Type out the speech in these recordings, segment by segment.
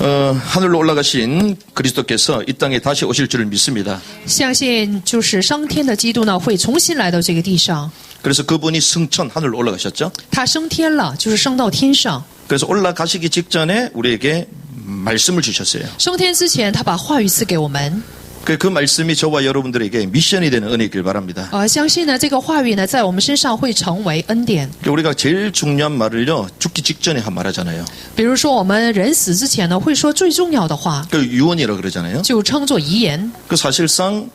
하늘로 올라가신 그리스도께서 이 땅에 다시 오실 줄을 믿습니다. 相信就是升天的基督呢，会重新来到这个地上。 그래서 그분이 승천 하늘로 올라가셨죠. 他升天了，就是升到天上。 그래서 올라가시기 직전에 우리에게 말씀을 주셨어요. 升天之前，他把话语赐给我们。 그 말씀이 저와 여러분들에게 미션이 되는 은혜이길 바랍니다. 相信呢，这个话语呢，在我们身上会成为恩典。 우리가 제일 중요한 말을요, 죽기 직전에 말하잖아요. 比如说，我们人死之前呢，会说最重要的话， 그 유언이라고 그러잖아요. 就称作遗言。 그 사실상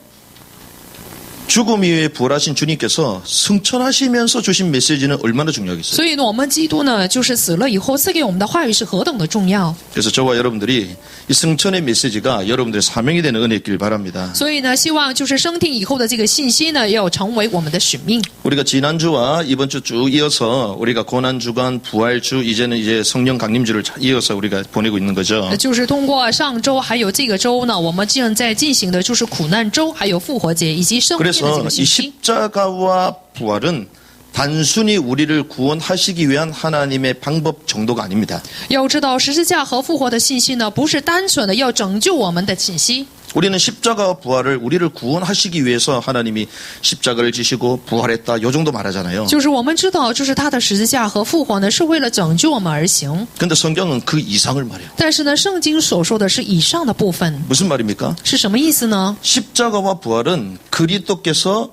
죽음 이후에 부활하신 주님께서 승천하시면서 주신 메시지는 얼마나 중요하겠어요. 所以呢，我们基督呢，就是死了以后赐给我们的话语是何等的重要。 그래서 저와 여러분들이 이 승천의 메시지가 여러분들의 사명이 되는 은혜이길 바랍니다. 所以呢，希望就是升天以后的这个信息呢，要成为我们的使命。 우리가 지난주와 이번 주 쭉 이어서 우리가 고난주간 부활주 이제는 이제 성령 강림주를 이어서 우리가 보내고 있는 거죠. 就是通过上周还有这个周呢，我们正在进行的就是苦难周，还有复活节以及升天的这 그래서 个 이 信息。 십자가와 부활은 단순히 우리를 구원하시기 위한 하나님의 방법 정도가 아닙니다. 要知道十字架和复活的信息呢，不是单纯的要拯救我们的信息。 우리는 십자가와 부활을 우리를 구원하시기 위해서 하나님이 십자가를 지시고 부활했다 이 정도 말하잖아요. 就是我们知道，就是他的十字架和复活呢，是为了拯救我们而行。 근데 성경은 그 이상을 말해요. 但是呢，圣经所说的是以上的部分， 무슨 말입니까? 是什么意思呢？ 십자가와 부활은 그리스도께서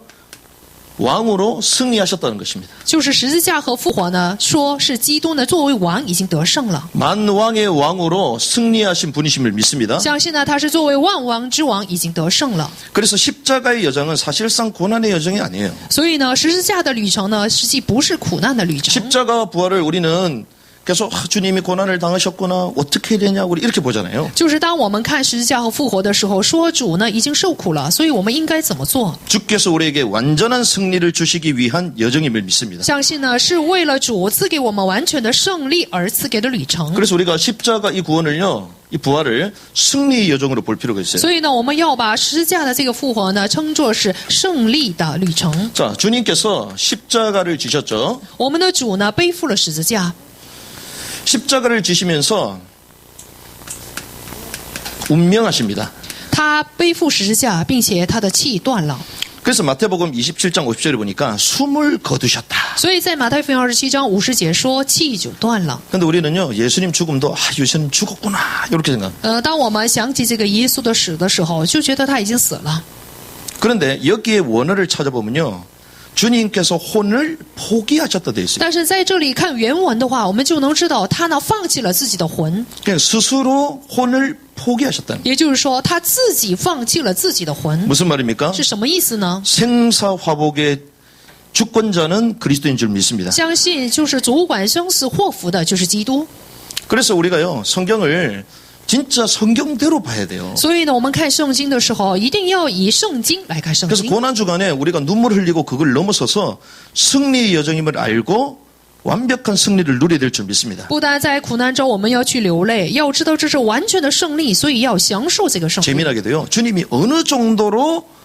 왕으로 승리하셨다는 것입니다. 就是十字架和复活呢，说是基督呢作为王已经得胜了。 만왕의 왕으로 승리하신 분이심을 믿습니다. 相信呢，他是作为万王之王已经得胜了。 그래서 십자가의 여정은 사실상 고난의 여정이 아니에요. 所以呢，十字架的旅程呢，实际不是苦难的旅程。 십자가와 부활을 우리는 계속 주님이 고난을 당하셨구나 어떻게 해야 되냐 우리 이렇게 보잖아요. 就是当我们看十字架和复活的时候，说主呢已经受苦了，所以我们应该怎么做？ 주께서 우리에게 완전한 승리를 주시기 위한 여정임을 믿습니다. 相信呢，是为了主赐给我们完全的胜利而赐给的旅程。 그래서 우리가 십자가 이 구원을요, 이 부활을 승리 여정으로 볼 필요가 있어요. 所以呢，我们要把十字架的这个复活呢，称作是胜利的旅程。 자, 주님께서 십자가를 지셨죠. 我们的主呢，背负了十字架。 십자가를 지시면서 운명하십니다. 他背负十字架，并且他的气断了。 그래서 마태복음 27장 50절에 보니까 숨을 거두셨다. 所以在马太福音27章50节说气就断了。 근데 우리는요, 예수님 죽음도 예수님 죽었구나 이렇게 생각. 当我们想起这个耶稣的死的时候，就觉得他已经死了。 그런데 여기에 원어를 찾아보면요, 주님께서 혼을 포기하셨다 돼 있어요. 但是在这里看原文的话，我们就能知道他呢放弃了自己的魂， 그냥 스스로 혼을 포기하셨다는. 也就是说他自己放弃了自己的魂。 무슨 말입니까? 是什么意思呢？ 생사화복의 주권자는 그리스도인 줄 믿습니다. 相信就是主管生死祸福的就是基督。 그래서 우리가요, 성경을 진짜 성경대로 봐야 돼요. 所以呢，我们看圣经的时候，一定要以圣经来看圣 그래서 经。 고난 주간에 우리가 눈물을 흘리고 그걸 넘어서서 승리의 여정임을 알고 완벽한 승리를 누려야 될 줄 믿습니다. 不单在苦难中我们要去流泪，要知道这是完全的胜利，所以要享受这个胜利。 재미나게도요, 주님이 어느 정도로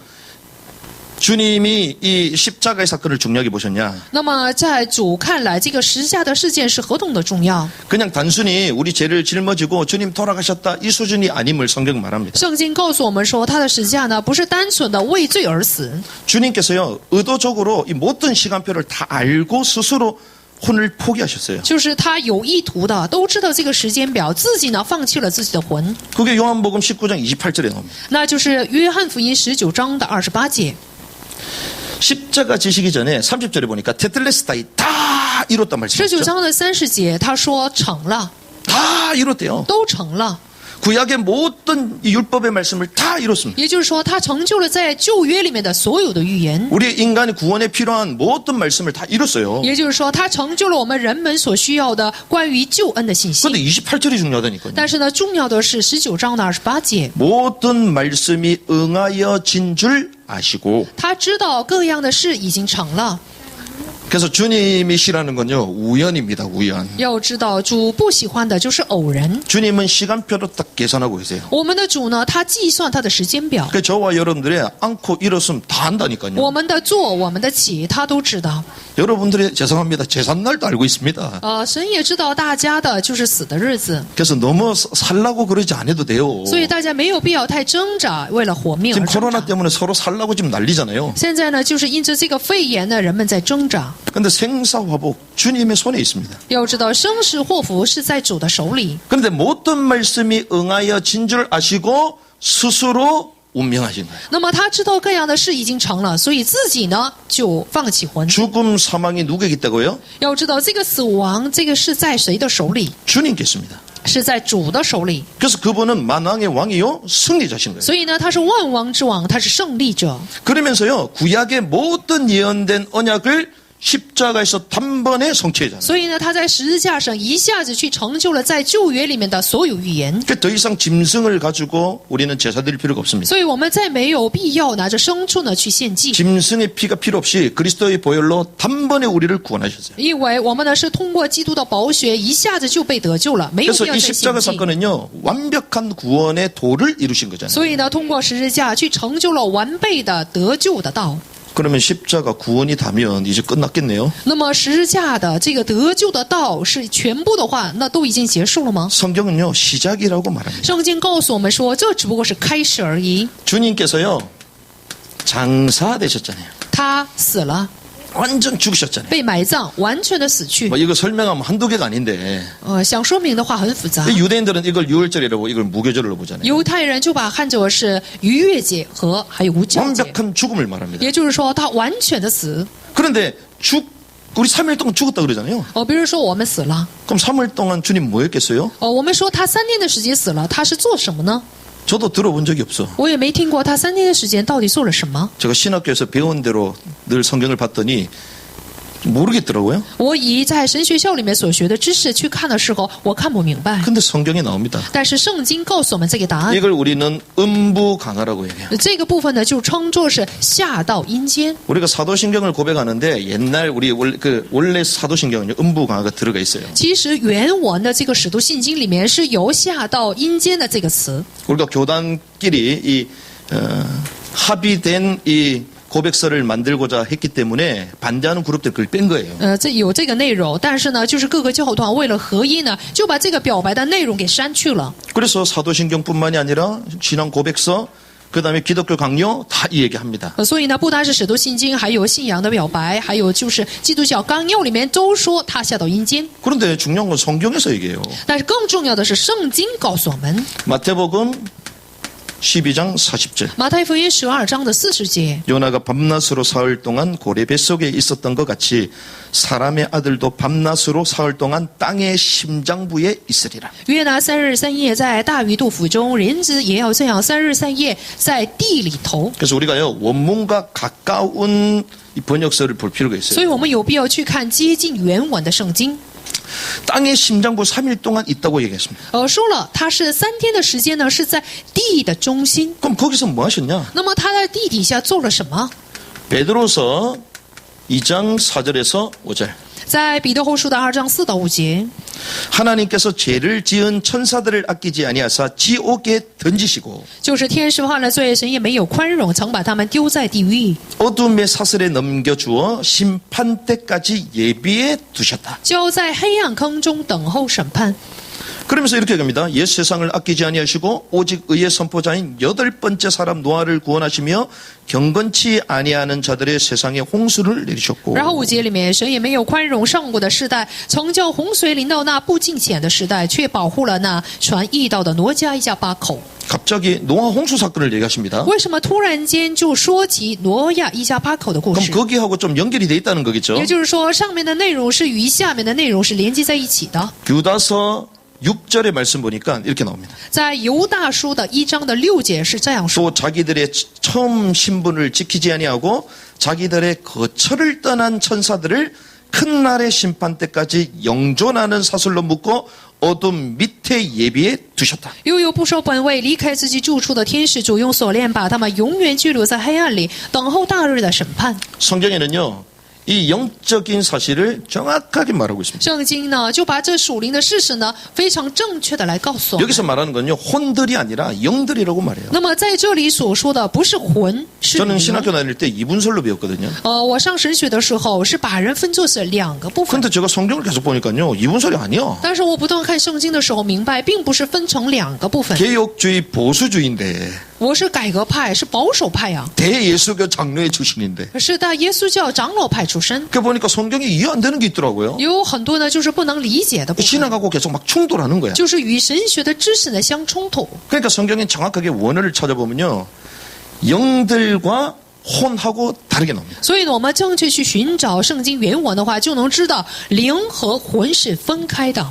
주님이 이 십자가의 사건을 중요하게 보셨냐? 那么在主看来，这个十字架的事件是何等的重要。 그냥 단순히 우리 죄를 짊어지고 주님 돌아가셨다 이 수준이 아님을 성경 말합니다. 圣经告诉我们说，他的十字架呢，不是单纯的为罪而死， 주님께서요, 의도적으로 이 모든 시간표를 다 알고 스스로 혼을 포기하셨어요. 就是他有意图的，都知道这个时间表，自己呢放弃了自己的魂。 그게 요한복음 19장 28절에 나옵니다. 那就是约翰福音19章的28节。 십자가 지시기 전에 30절에 보니까 테텔레스타이 다 이뤘단 말씀이죠. 19章的30节，他说成了， 다 이뤘대요. 都成了。 구약의 모든 이 율법의 말씀을 다 이뤘습니다. 也就是说，他成就了在旧约里面的所有的预言。 우리 인간의 구원에 필요한 모든 말씀을 다 이뤘어요. 也就是说，他成就了我们人们所需要的关于救恩的信息。 그런데 28절이 중요하다니까요. 但是呢，重要的是19章的28节， 모든 말씀이 응하여진 줄 아시고. 他知道各样的事已经成了。 그래서 주님이 싫어하는 건요, 우연입니다. 우연. 要知道，主不喜欢的就是偶然。 주님은 시간표로 딱 계산하고 계세요. 我们的主呢，他计算他的时间表。 그 저와 여러분들의 않고 일었으면 다 한다니까요. 我们的做，我们的起，他都知道。 여러분들이 죄송합니다. 제삿날도 알고 있습니다. 神也知道大家的就是死的日子， 그래서 너무 살라고 그러지 않아도 돼요. 所以大家没有必要太挣扎，为了活命 지금 而挣 코로나 扎。 때문에 서로 살라고 지금 난리잖아요. 现在呢，就是因着这个肺炎呢，人们在挣扎。 근데 생사화복 주님의 손에 있습니다. 要知道，生死祸福是在主的手里。 그런데 모든 말씀이 응하여 진 줄 아시고 스스로 운명하신 거예요. 那么他知道各样的事已经成了，所以自己呢就放弃魂。 죽음 사망이 누구에게 있다고요? 要知道，这个死亡，这个是在谁的手里？ 주님께 있습니다. 是在主的手里。 그래서 그분은 만왕의 왕이요 승리자신 거예요. 所以呢，他是万王之王，他是胜利者。 그러면서요 구약의 모든 예언된 언약을 십자가에서 단번에 성취하잖아요. 所以呢，他在十字架上一下子去成就了在旧约里面的所有预言。 그러니까 더 이상 짐승을 가지고 우리는 제사 드릴 필요가 없습니다. 所以我们再没有必要拿着牲畜呢去献祭， 짐승의 피가 필요 없이 그리스도의 보혈로 단번에 우리를 구원하셨어요. 因为我们呢是通过基督的宝血一下子就被得救了，没有必 그래서 要 이 再献 십자가 祭。 사건은요 완벽한 구원의 도를 이루신 거잖아요. 所以呢，通过十字架去成就了完备的得救的道。 그러면 십자가 구원이 다면 이제 끝났겠네요. 那么十字架的这个得救的道是全部的话，那都已经结束了吗？ 성경은요 시작이라고 말합니다. 圣经告诉我们说，这只不过是开始而已。 주님께서요 장사되셨잖아요. 他死了， 완전 죽으셨잖아요. 被埋葬，完全的死去。 뭐 이거 설명하면 한두 개가 아닌데 想说明的话很复杂。 유대인들은 이걸 유월절이라고 이걸 무교절로 보잖아요. 犹太人就把看作是逾越节和还有无教节， 완벽한 죽음을 말합니다. 也就是说他完全的死。 그런데 우리 3일 동안 죽었다 그러잖아요. 比如说我们死了， 그럼 3일 동안 주님 뭐 했겠어요? 我们说他3天的时间死了，他是做什么呢？ 저도 들어본 적이 없어. 我也没听过他3天的时间到底做了什么。 제가 신학교에서 배운 대로 늘 성경을 봤더니 모르겠더라고요. 我以在神学校里面所学的知识去看的时候，我看不明白。 근데 성경에 나옵니다. 但是圣经告诉我们这个答案， 이걸 우리는 음부강하라고 얘기해요. 这个部分呢就称作是下到阴间。 우리가 사도신경을 고백하는데 옛날 우리 원래 사도신경은요 음부강하가 들어가 있어요. 其实原文的这个使徒信经里面是有下到阴间的这个词。 우리가 교단끼리 이 합의된 이 고백서를 만들고자 했기 때문에 반대하는 그룹들 그걸 뺀 거예요. 这有这个内容，但是呢，就是各个教团为了合一呢，就把这个表白的内容给删去了。 그래서 사도신경뿐만이 아니라 신앙 고백서 그다음에 기독교 강요 다 이 얘기합니다. 所以呢，不单是使徒信经，还有信仰的表白，还有就是基督教纲要里面都说他下到阴间。 그런데 중요한 건 성경에서 얘기해요. 但是更重要的是，圣经告诉我们， 마태복음 12장 40절. 马太福音12章的40节。 요나가 밤낮으로 사흘 동안 고래 뱃속에 있었던 것 같이 사람의 아들도 밤낮으로 사흘 동안 땅의 심장부에 있으리라. 约拿3日3夜在大鱼肚腹中，人子也要这样3日3夜在地里头。 그래서 우리가요 원문과 가까운 이 번역서를 볼 필요가 所以 있어요. 我们有必要去看接近原文的圣经。 땅의 심장부 3일 동안 있다고 얘기했습니다. 说了，他是3天的时间呢，是在地的中心。 그럼 거기서 뭐 하셨냐? 那么他在地底下做了什么？ 베드로서 2장 4절에서 5절. 在彼得后书的2章4到5节， 하나님께서 죄를 지은 천사들을 아끼지 아니하사 지옥에 던지시고 就是天使犯了罪，神也没有宽容，曾把他们丢在地狱， 어둠의 사슬에 넘겨주어 심판 때까지 예비해 두셨다. 交在黑暗坑中等候审判。 그러면서 이렇게 얘기합니다. 옛 세상을 아끼지 아니하시고 오직 의의 선포자인 8번째 사람 노아를 구원하시며 경건치 아니하는 자들의 세상에 홍수를 내리셨고 然后5节里面，神也没有宽容上过的世代，曾叫洪水临到那不敬虔的时代，却保护了那传义道的挪家一家8口。 갑자기 노아 홍수 사건을 얘기하십니다. 为什么突然间就说起挪亚一家8口的故 그럼 事？ 거기하고 좀 연결이 돼 있다는 거겠죠. 也就是说，上面的内容是与下面的内容是连接在一起的。 유다서 6절의 말씀 보니까 이렇게 나옵니다. 在犹大书的1章的6节是这样说。 또 자기들의 처음 신분을 지키지 아니하고 자기들의 거처를 떠난 천사들을 큰 날의 심판 때까지 영존하는 사슬로 묶고 어둠 밑에 예비해 두셨다. 又有不守本位、离开自己住处的天使，主用锁链把他们永远拘留在黑暗里，等候大日的审判。 성경에는요 이 영적인 사실을 정확하게 말하고 있습니다. 圣经呢就把这属灵的事实呢非常正确的来告诉我们。 여기서 말하는 건요, 혼들이 아니라 영들이라고 말해요. 那么在这里所说的不是魂，是 저는 灵。 신학교 다닐 때 이분설로 배웠거든요. 我上神学的时候是把人分作是两个部分， 근데 제가 성경을 계속 보니까요, 이분설이 아니야. 但是我不断看圣经的时候明白，并不是分成两个部分。 개혁주의 보수주의인데 我是改革派，是保守派呀、 대예수교 장로의 출신인데 是大耶稣教长老派出身， 그 보니까 성경이 이해 안 되는 게 있더라고요. 有很多呢就是不能理解的部分， 신학하고 계속 막 충돌하는 거야. 就是与神学的知识呢相冲突。 그러니까 성경엔 정확하게 원어를 찾아보면요, 영들과 혼하고 다르게 나옵니다. 所以呢，我们正确去寻找圣经原文的话，就能知道灵和魂是分开的。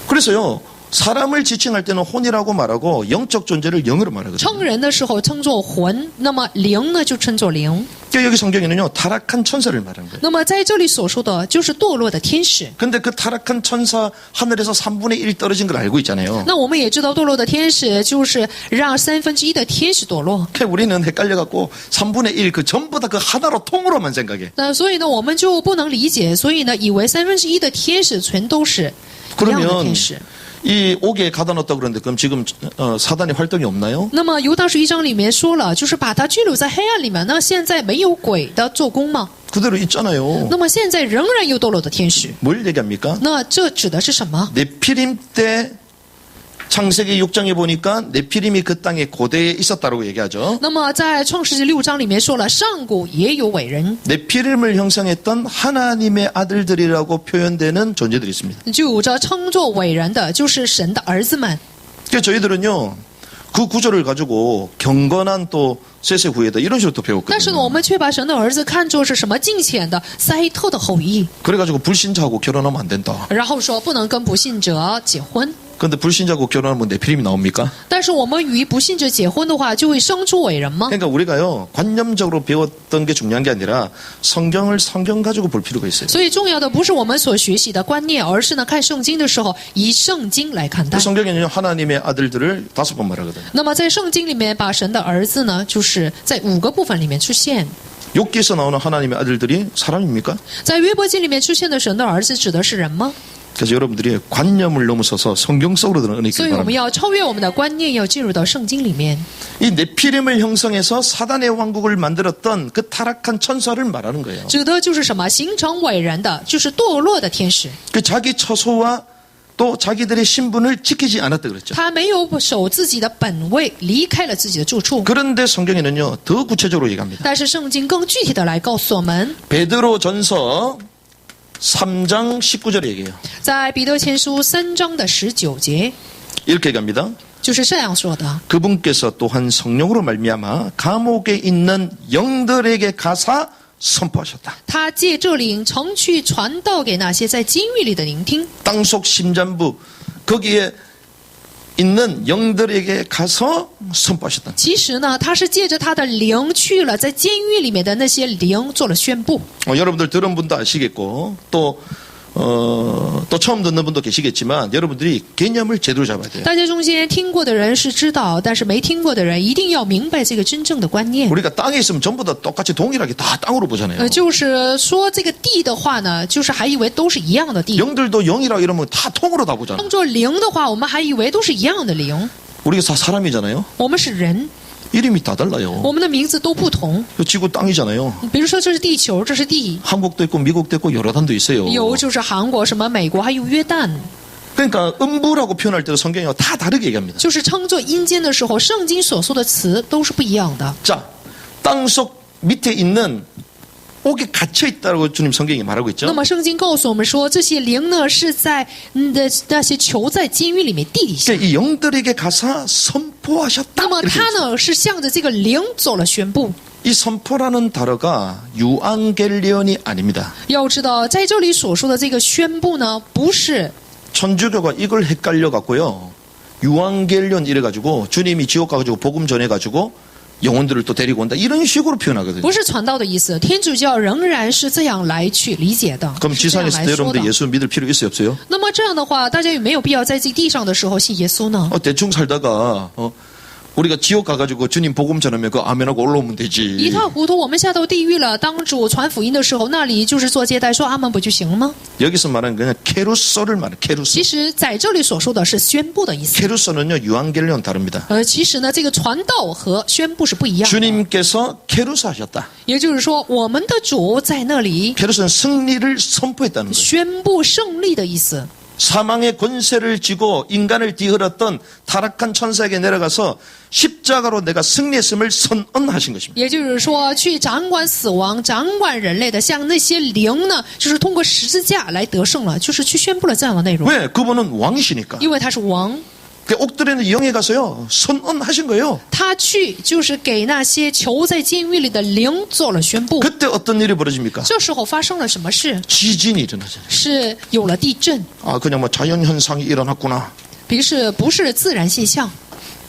그래서요, 사람을 지칭할 때는 혼이라고 말하고 영적 존재를 영으로 말하거든요. 称人的时候称作魂，那么灵呢就称作灵。 그러니까 여기 성경에는요, 타락한 천사를 말하는 거예요. 那么在这里所说的就是堕落的天使。 근데 그 타락한 천사 하늘에서 3분의 1 떨어진 걸 알고 있잖아요. 那我们也知道堕落的天使就是让1/3的天使堕落。 그러니까 우리는 헷갈려갖고 3분의 1 그 전부 다 그 하나로 통으로만 생각해. 那所以呢，我们就不能理解，所以呢，以为1/3的天使全都是一样的 그러면 天使。 이 옥에 가다 놨다 그러는데 그럼 지금 사단이 활동이 없나요? 那么犹大书1章里面说了，就是把他拘留在黑暗里面。那现在没有鬼的做工吗？ 그대로 있잖아요. 那么现在仍然有堕落的天使。 뭘 얘기합니까? 那这指的是什么？ 네피림 때 창세기 6장에 보니까 네피림이 그 땅에 고대에 있었다고 얘기하죠. 那么在创世纪6章里面说了，上古也有伟人， 네피림을 형성했던 하나님의 아들들이라고 표현되는 존재들이 있습니다. 就有着称作伟人的，就是神的儿子们。 그래서 저희들은요, 그 구절을 가지고 경건한 또 셋의 후예다 이런 식으로 또 但是呢， 배웠거든요. 我们却把神的儿子看作是什么敬虔的塞特的后裔， 그래가지고 불신자하고 결혼하면 안 된다. 然后说不能跟不信者结婚。 근데 불신자하고 결혼하면 네피림이 나옵니까? 但是我们与不信者结婚的话，就会生出伟人吗？ 그러니까 우리가요, 관념적으로 배웠던 게 중요한 게 아니라 성경을 성경 가지고 볼 필요가 있어요. 所以重要的不是我们所学习的观念，而是呢看圣经的时候以圣经来看待 그 。 성경에는요, 하나님의 아들들을 5번 말하거든요. 那么在圣经里面，把神的儿子呢，就是在5个部分里面出现。 욥기에서 나오는 하나님의 아들들이 사람입니까? 在约伯记里面出现的神的儿子指的是人吗？ 그래서 여러분들이 관념을 넘어서서 성경 속으로 들어가는 게 所以我们 바랍니다. 要超越我们的观念，要进入到圣经里面。 이 네피림을 형성해서 사단의 왕국을 만들었던 그 타락한 천사를 말하는 거예요. 指的就是什么？形成伟人的，就是堕落的天使。 그 자기 처소와 또 자기들의 신분을 지키지 않았다 그랬죠. 他没有守自己的本位，离开了自己的住处。 그런데 성경에는요, 더 구체적으로 얘기합니다. 但是圣经更具体的来告诉我们， 베드로전서 3장 19절에 얘기해요. 在彼得前书3章的19节， 이렇게 얘기합니다. 就是这样说的。 그분께서 또한 성령으로 말미암아 감옥에 있는 영들에게 가사 선포하셨다. 他借这灵曾去传道给那些在监狱里的聆听。 땅속 심장부 거기에 있는 영들에게 가서 선포하셨다. 其实呢，他是借着他的灵去了在监狱里面的那些灵做了宣布。 여러분들 들은 분도 아시겠고 또 처음 듣는 분도 계시겠지만 여러분들이 개념을 제대로 잡아야 돼요. 大家中间听过的人是知道，但是没听过的人一定要明白这个真正的观念。 우리가 땅에 있으면 전부 다 똑같이 동일하게 다 땅으로 보잖아요. 就是说这个地的话呢，就是还以为都是一样的地。 영들도 영이라 이러면 다 통으로 다 보잖아요. 当做灵的话，我们还以为都是一样的灵。 우리가 다 사람이잖아요. 我们是人， 이름이 다 달라요. 我们的名字都不同。 지구 땅이잖아요. 比如说这是地球，这是地， 한국도 있고 미국도 있고 여러 단도 있어요. 有就是韩国、什么美国，还有约旦。 그러니까 음부라고 표현할 때도 성경이 다 다르게 얘기합니다. 就是称作阴间的时候，圣经所说的词都是不一样的。 자, 땅속 밑에 있는 옥에 갇혀 있다고 주님 성경이 말하고 那 있죠. 么圣经告诉我们说，这些灵呢是在那些囚在监狱里面地底下。 그러니까 이 영들에게 가사 선포하셨다. 那么 이렇게 他 있어요. 呢是向着这个灵做了宣布。 이 선포라는 단어가 유앙겔리온이 아닙니다. 要知道，在这里所说的这个宣布呢，不是 천주교가 이걸 헷갈려 갖고요. 유앙겔리온 이래 가지고 주님이 지옥 가가지고 복음 전해 가지고 영혼들을 또 데리고 온다 이런 식으로 표현하거든요. 不是传道的意思。天主教仍然是这样来去理解的， 그럼 是这样 지상에 있을 来 때 说的 여러분들 。 예수 믿을 필요 있어요 없어요? 那么这样的话，大家有没有必要在这地上的时候信耶稣呢？ 대충 살다가 우리가 지옥 가가지고 주님 복음 전하면 그 아멘하고 올라오면 一 되지. 塌糊涂，我们下到地狱了。当主传福音的时候，那里就是做接待，说阿门不就行了吗？ 여기서 말하는 그냥 케루소를 말해. 其 케루소. 实在这里所说的是宣布的意思。 케루소는요 유한겔리온 다릅니다. 其实呢，这个传道和宣布是不一样的。 주님께서 케루소 하셨다. 也就是说，我们的主在那里 케루소는 승리를 선포했다는 거예요. 宣布胜利的意思。 사망의 권세를 쥐고 인간을 뒤흔었던 타락한 천사에게 내려가서 십자가로 내가 승리했음을 선언하신 것입니다. 也就是说，去掌管死亡、掌管人类的，像那些灵呢，就是通过十字架来得胜了，就是去宣布了这样的内容。 왜? 그분은 왕이시니까. 因为他是王， 옥들에는 영에 가서요 선언하신 거예요. 他去就是给那些囚在监狱里的灵做了宣布。 그때 어떤 일이 벌어집니까? 这时候发生了什么事？ 지진이 일어나잖아요. 是有了地震， 아 그냥 뭐 자연 현상이 일어났구나. 不是自然现象，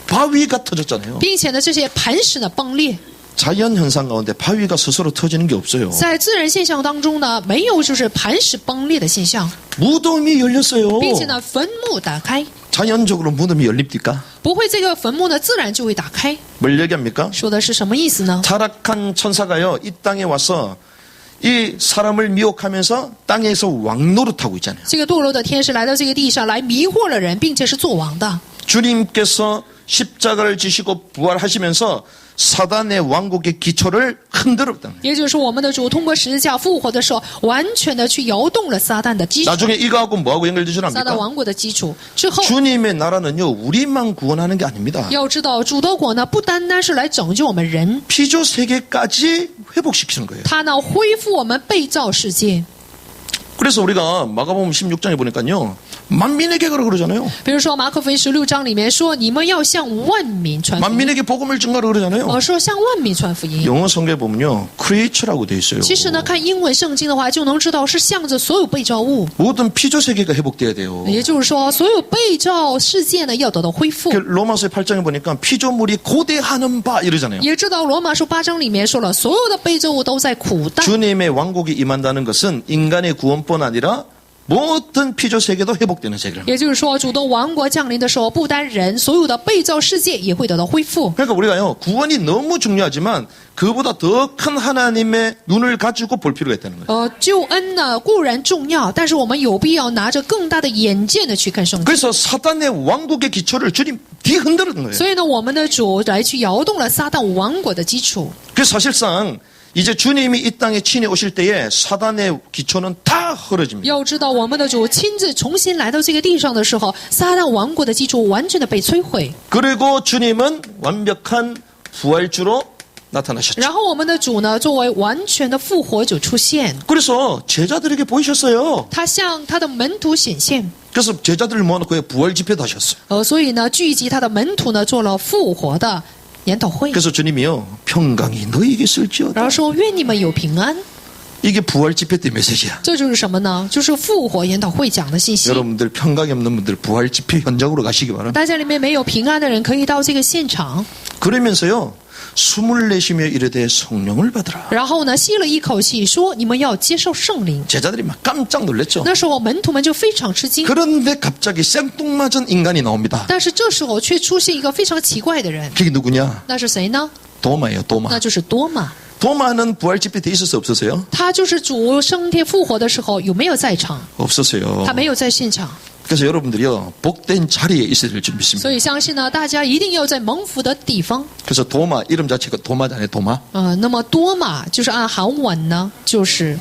바위가 터졌잖아요. 并且呢，这些磐石呢崩裂。 자연 현상 가운데 바위가 스스로 터지는 게 없어요. 在自然现象当中呢，没有就是磐石崩裂的现象， 무덤이 열렸어요. 并且呢，坟墓打开， 자연적으로 무덤이 열립니까? 不会这个坟墓呢自然就会打开。 뭘 얘기합니까? 说的是什么意思呢？ 타락한 천사가요 이 땅에 와서 이 사람을 미혹하면서 땅에서 왕노릇하고 있잖아요. 这个堕落的天使来到这个地上来迷惑了人，并且是做王的。 주님께서 십자가를 지시고 부활하시면서 사단의 왕국의 기초를 흔들었다. 也就是说，我们的主通过十字架复活的时候，完全的去摇动了撒旦的基础， 나중에 이거하고 뭐하고 연결되지 撒旦 않습니까? 王国的基础。之后 주님의 나라는요 우리만 구원하는 게 아닙니다. 要知道，主的国呢不单单是来拯救我们人， 피조 세계까지 회복시키는 거예요. 他呢恢复我们被造世界。 그래서 우리가 마가복음 16장에 보니까요 만민에게 가라 그러잖아요. 比如说马可福音16章里面说，你们要向万民传福音， 만민에게 복음을 증가하라 그러잖아요. 说向万民传福音。 영어 성경에 보면요 creature라고 돼 있어요. 其实呢，看英文圣经的话，就能知道是向着所有被造物。 모든 피조 세계가 회복돼야 돼요. 也就是说，所有被造世界呢要得到恢复。 그 로마서 8장에 보니까 피조물이 고대하는 바 이러잖아요. 也知道罗马书8章里面说了，所有的被造物都在苦待。 주님의 왕국이 임한다는 것은 인간의 구원뿐 아니라 모든 피조 세계도 회복되는 세계를. 也就是说，主的王国降临的时候，不单人，所有的被造世界也会得到恢复。 그러니까 우리가요 구원이 너무 중요하지만 그보다 더 큰 하나님의 눈을 가지고 볼 필요가 있다는 거예요. 救恩呢固然重要，但是我们有必要拿着更大的眼界的去看圣经。 그래서 사단의 왕국의 기초를 주님 뒤흔드는 거예요. 所以呢，我们的主来去摇动了撒旦王国的基础。 그래서 사실상 이제 주님이 이 땅에 친히 오실 때에 사단의 기초는 다 흐려집니다. 要知道，我们的主亲自重新来到这个地上的时候，撒旦王国的基础完全的被摧毁。 그리고 주님은 완벽한 부활주로 나타나셨죠. 然后我们的主呢，作为完全的复活者出现， 그래서 제자들에게 보이셨어요. 他向他的门徒显现。 그래서 제자들을 모아놓고 부활 집회도 하셨어요. 所以呢，聚集他的门徒呢，做了复活的研讨会， 그래서 주님이요 평강이 너희에게 있을지어다. 然后说愿你们有平安。 이게 부활 집회 때 메시지야. 这就是什么呢？就是复活研讨会讲的信息。 여러분들 평강이 없는 분들 부활 집회 현장으로 가시기 바랍니다. 大家里面没有平安的人，可以到这个现场， 그러면서요 숨을 내쉬며 이르되 성령을 받으라. 然后呢，吸了一口气，说你们要接受圣灵。 제자들이 막 깜짝 놀랐죠. 那时候门徒们就非常吃惊， 그런데 갑자기 생뚱맞은 인간이 나옵니다. 但是这时候却出现一个非常奇怪的人， 그게 누구냐? 那是谁呢？ 도마예요. 도마. 那就是多马。 도마는 부활 집회 돼 있었어요? 없었어요? 他就是主升天复活的时候有没有在场？ 없었어요. 他没有在现场， 그래서 여러분들이요 복된 자리에 있어야 될 줄 믿습니다. 所以相信呢，大家一定要在蒙福的地方。 그래서 도마 이름 자체가 도마잖아요. 도마. 那么多马就是按韩文呢，就是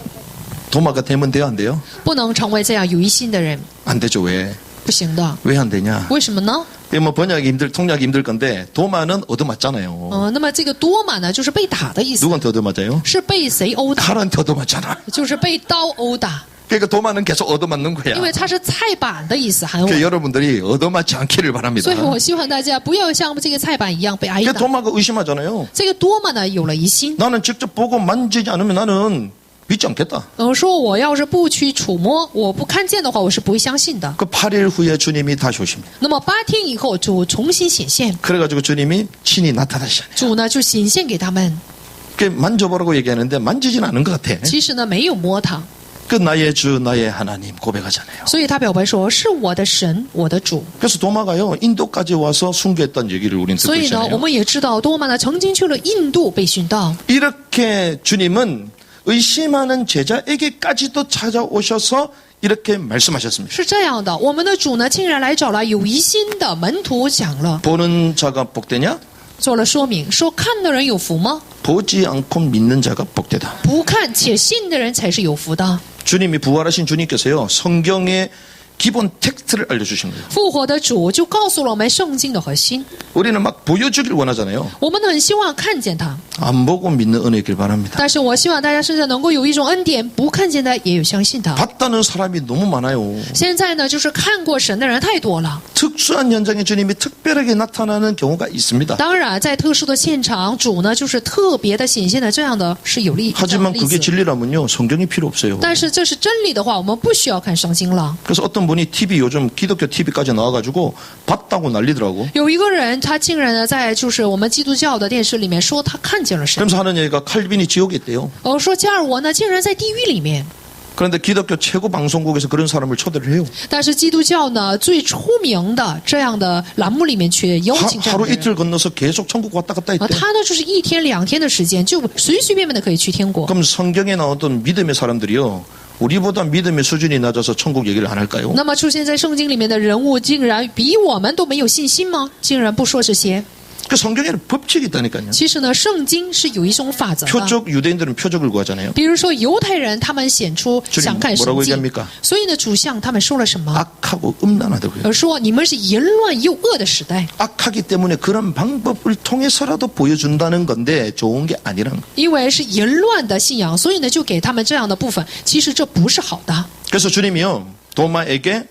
도마가 되면 돼요? 안 돼요? 不能成为这样有一心的人， 안 되죠. 왜? 不行的。 왜 안 되냐? 为什么呢？ 이게 뭐 통역이 힘들 건데 도마는 얻어맞잖아요. 那么这个多马呢，就是被打的意思， 누구한테 얻어맞아요? 是被谁殴打？ 칼한테 얻어맞잖아. 就是被刀殴打， 그러니까 도마는 계속 얻어맞는 거야. 因为它是菜板的意思，韩 그러니까 文。 여러분들이 얻어맞지 않기를 바랍니다. 所以我希望大家不要像这个菜板一样被挨 그러니까 打。 도마가 의심하잖아요. 这个多马呢有了疑心， 나는 직접 보고 만지지 않으면 나는 믿지 않겠다. 说我要是不去触摸，我不看见的话，我是不会相信的。 그 8일 후에 주님이 다시 오십니다. 那么8天以后，主重新显现， 그래가지고 주님이 친히 나타나시잖아요. 主呢就显现给他们。 그 만져보라고 얘기하는데 만지진 않은 것 같아. 其实呢没有摸他， 그 나의 주 나의 하나님 고백하잖아요. 所以他表白说是我的神，我的主。 그래서 도마가요 인도까지 와서 순교했다는 얘기를 우리는 所 듣고 以呢，我 있잖아요. 们也知道多玛呢曾经去了印度被殉道。 이렇게 주님은 의심하는 제자에게까지도 찾아오셔서 이렇게 말씀하셨습니다. 是这样的，我们的主呢竟然来找了有疑心的门徒，讲了 보는 자가 복되냐? 做了说明，说看的人有福吗？ 보지 않고 믿는 자가 복되다. 不看且信的人才是有福的。 주님이 부활하신 주님께서요 성경의 기본 텍스트를 알려주신 거예요. 复活的主就告诉了我们圣经的核心， 우리는 막 보여주길 원하잖아요. 我们很希望看见它， 안 보고 믿는 은혜길 바랍니다. 但是我希望大家身上能够有一种恩典，不看见的也有相信的。 봤다는 사람이 너무 많아요. 现在呢，就是看过神的人太多了。 특수한 현장에 주님이 특별하게 나타나는 경우가 있습니다. 当然，在特殊的现场，主呢就是特别的显现的，这样的是有例这样的 하지만 例 그게 子。 진리라면요 성경이 필요 없어요. 但是这是真理的话，我们不需要看圣经了。 그래서 어떤 분이 TV 요즘 기독교 TV까지 나와가지고 봤다고 난리더라고. 有一个人，他竟然呢在就是我们基督教的电视里面说他看见了神， 그러면서 하는 얘기가 칼빈이 지옥에 있대요. 说加尔文呢竟然在地狱里面。 그런데 기독교 최고 방송국에서 그런 사람을 초대를 해요. 但是基督教呢最出名的这样的栏目里面却邀请这样 하루 的人。 이틀 건너서 계속 천국 왔다 갔다 했대. 他呢就是一天两天的时间，就随随便便的可以去天国。 그럼 성경에 나오던 믿음의 사람들이요 우리보다 믿음의 수준이 낮아서 천국 얘기를 안 할까요? 那么出现在圣经里面的人物，竟然比我们都没有信心吗？竟然不说这些。 그 성경에는 법칙이 있다니까요. 其实呢，圣经是有一种法则的。 표적 유대인들은 표적을 구하잖아요. 比如说犹太人，他们显出 주님 想看神 뭐라고 迹， 얘기합니까? 所以呢，主向他们说了什么？ 악하고 음란하다고요. 说你们是淫乱又恶的时代， 악하기 때문에 그런 방법을 통해서라도 보여준다는 건데 좋은 게 아니란 거. 因为是淫乱的信仰，所以呢，就给他们这样的部分。其实这不是好的。 그래서 주님이요 도마에게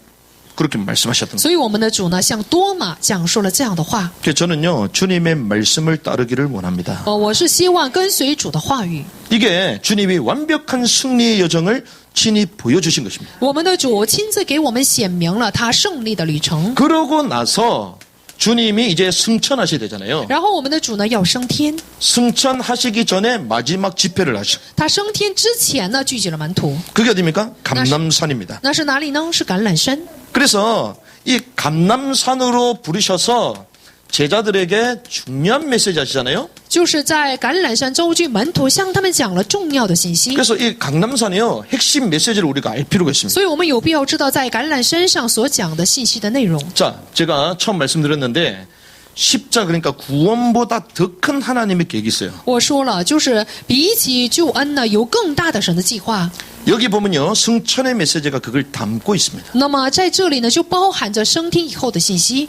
그렇게 말씀하셨던 거예요. 所以我们的主呢，向多马讲述了这样的话。 그래서 저는요 주님의 말씀을 따르기를 원합니다. 我是希望跟随主的话语。 이게 주님이 완벽한 승리의 여정을 친히 보여주신 것입니다. 我们的主亲自给我们显明了他胜利的旅程。 그러고 나서 주님이 이제 승천하셔야 되잖아요. 然后我们的主呢要升天， 승천하시기 전에 마지막 집회를 하시고 他升天之前呢聚集了门徒。 그게 어디입니까? 감남산입니다. 那是哪里呢？是橄榄山。 그래서 이 감남산으로 부르셔서 제자들에게 중요한 메시지 하시잖아요. 就是在橄榄山周聚门徒，向他们讲了重要的信息。 그래서 이 감남산이요 핵심 메시지를 우리가 알 필요가 있습니다. 所以我们有必要知道在橄榄山上所讲的信息的内容。 자, 제가 처음 말씀드렸는데 십자 그러니까 구원보다 더 큰 하나님의 계획이 있어요. 我说了，就是比起救恩呢，有更大的神的计划。 여기 보면요 승천의 메시지가 그걸 담고 있습니다. 那么在这里呢，就包含着升天以后的信息。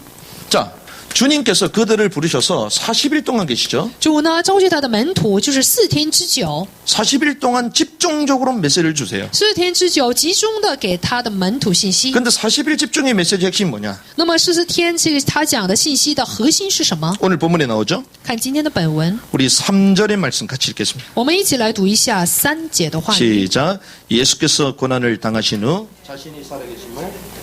자, 주님께서 그들을 부르셔서 40일 동안 계시죠. 主呢召集他的门徒，就是4天之久。 40일 동안 집중적으로 메시지를 주세요. 4天之久，集中的给他的门徒信息。 근데 40일 집중의 메시지 핵심이 뭐냐? 那么44天这个他讲的信息的核心是什么？ 오늘 본문에 나오죠. 看今天的本文， 우리 3절의 말씀 같이 읽겠습니다. 我们一起来读一下3节的话语。 시작. 예수께서 고난을 당하신 후 자신이 살아계심을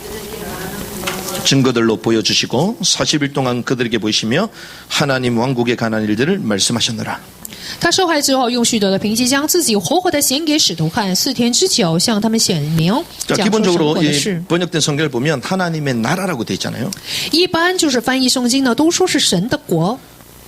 증거들로 보여주시고 40일 동안 그들에게 보이시며 하나님 왕국에 관한 일들을 말씀하셨노라. 他受害之后，用许多的凭据将自己活活的显给使徒看，4天之久向他们显明， 자, 讲述神 기본적으로 国的 이 事。 번역된 성경을 보면 하나님의 나라라고 돼 있잖아요. 一般就是翻译圣经呢，都说是神的国，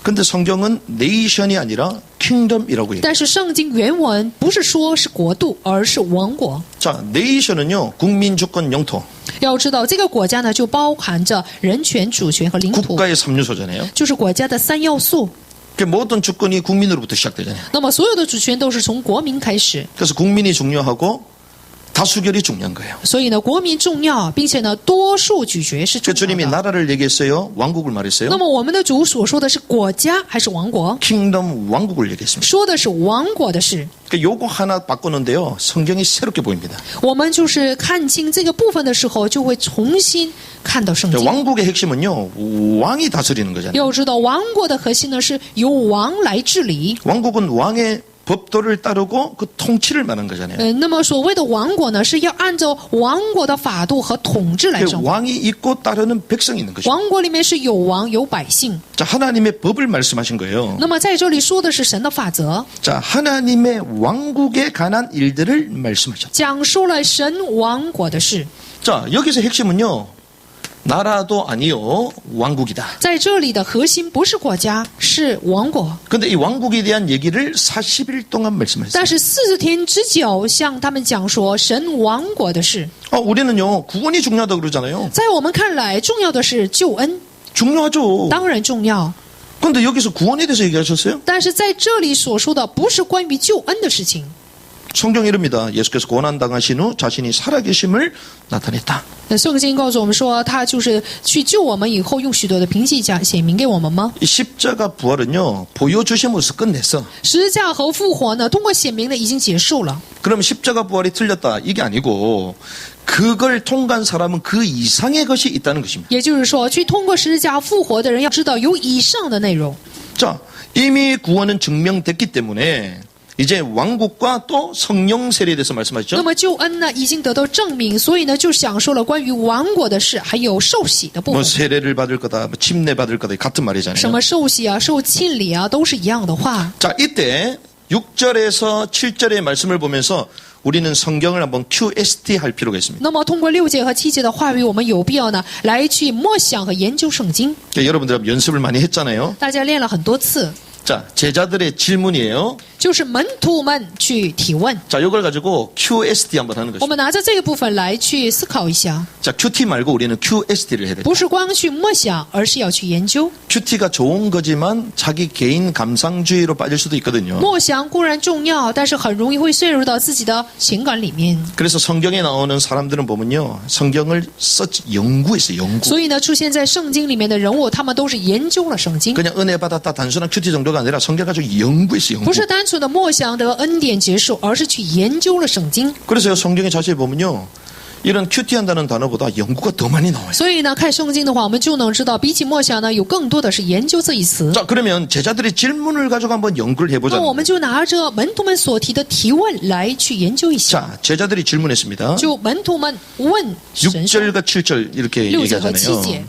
근데 성경은 네이션이 아니라 킹덤이라고 해요. 但是圣经原文不是说是国度，而是王国。 자, 네이션은요 국민 주권 영토 要知道，这个国家呢，就包含着人权、主权和领土， 국가의 3요소잖아요. 就是国家的3要素。 그 모든 주권이 국민으로부터 시작되잖아요. 那么，所有的主权都是从国民开始。 그래서 국민이 중요하고 다수결이 중요한 거예요. 所以呢，国民重要，并且呢，多数咀嚼是重 그 주님이 要的。 나라를 얘기했어요? 왕국을 那 말했어요? 么，我们的主所说的是国家还是王国？ 킹덤 왕국을 얘기했습니다. 说的是王国的事。 그 요거 하나 바꾸는데요. 성경이 새롭게 보입니다. 我们就是看清这个部分的时候，就会重新看到圣经。 왕국의 핵심은요. 왕이 다스리는 거잖아요. 要知道，王国的核心呢是由王来治理。 왕국은 왕의 법도를 따르고 그 통치를 말하는 거잖아요. 那么所谓的王国呢，是要按照王国的法度和统治来 그 生活。 왕이 있고 따르는 백성이 있는 것이죠. 王国里面是有王有百姓。 자, 하나님의 법을 말씀하신 거예요. 那么在这里说的是神的法则， 자, 하나님의 왕국에 관한 일들을 말씀하셨다. 讲述了神王国的事。 자, 여기서 핵심은요. 나라도 아니요. 왕국이다. 在这里的核心不是国家，是王国。 근데 이 왕국에 대한 얘기를 40일 동안 말씀하셨어요. 但是40天之久，向他们讲说神王国的事。 우리는요. 구원이 중요하다고 그러잖아요. 在我们看来，重要的是救恩， 중요하죠. 当然重要。 근데 여기서 구원에 대해서 얘기하셨어요? 但是在这里所说的不是关于救恩的事情。 성경 이릅니다. 예수께서 고난당하신 후 자신이 살아계심을 나타냈다. 圣经告诉我们说，他就是去救我们以后，用许多的凭据显明给我们吗？ 이 십자가 부활은요. 보여주심으로써 끝냈어. 十字架和复活呢，通过显明呢已经结束了。 그럼 십자가 부활이 틀렸다. 이게 아니고 그걸 통과한 사람은 그 이상의 것이 있다는 것입니다. 也就是说，去通过十字架复活的人要知道有以上的内容。 자, 이미 구원은 증명됐기 때문에 이제 왕국과 또 성령 세례에 대해서 那 말씀하셨죠. 么救恩呢已经得到证明，所以呢就享受了关于王国的事，还有受洗的部 뭐 分。 세례를 받을 거다, 뭐 침례 받을 거다 같은 什 말이잖아요. 么受洗啊、受浸礼啊，都是一样的话。 자, 이때 6절에서 7절의 말씀을 보면서 우리는 성경을 한번 QST 할 필요가 있습니다. 那么通过6节和7节的话语，我们有必要呢来去默想和研究圣经。 여러분들 연습을 많이 했잖아요. 大家练了很多次， 자, 제자들의 질문이에요. 就是门徒们去提问。 자, 이걸 가지고 QST 한번 하는 我 것입니다. 们拿着这个部分来去思考一下， 자, QT 말고 우리는 QST를 해야 돼요. 不是光去默想，而是要去研究。 QT가 좋은 거지만 자기 개인 감상주의로 빠질 수도 있거든요. 默想固然重要，但是很容易会陷入到自己的情感里面。 그래서 성경에 나오는 사람들은 보면요. 성경을 연구했어요. 연구. 所以呢，出现在圣经里面的人物，他们都是研究了圣经， 그냥 은혜 받았다 단순한 QT 정도가 아니라 성경 가지고 연구했어요. 不 연구. 是单纯的默想得恩典结束，而是去研究了圣经。 그래서 성경에 자세히 보면요. 이런 QT한다는 단어보다 연구가 더 많이 나와요. 所以呢，看圣经的话，我们就能知道，比起默想呢，有更多的是研究这一词。 자, 그러면 제자들의 질문을 가지고 한번 연구를 那 해보자. 我们就拿着门徒们所提的提问来去研究一下。 자, 제자들이 질문했습니다. 就门徒们问神说， 6절과 7절 이렇게 6节和 얘기하잖아요. 7节。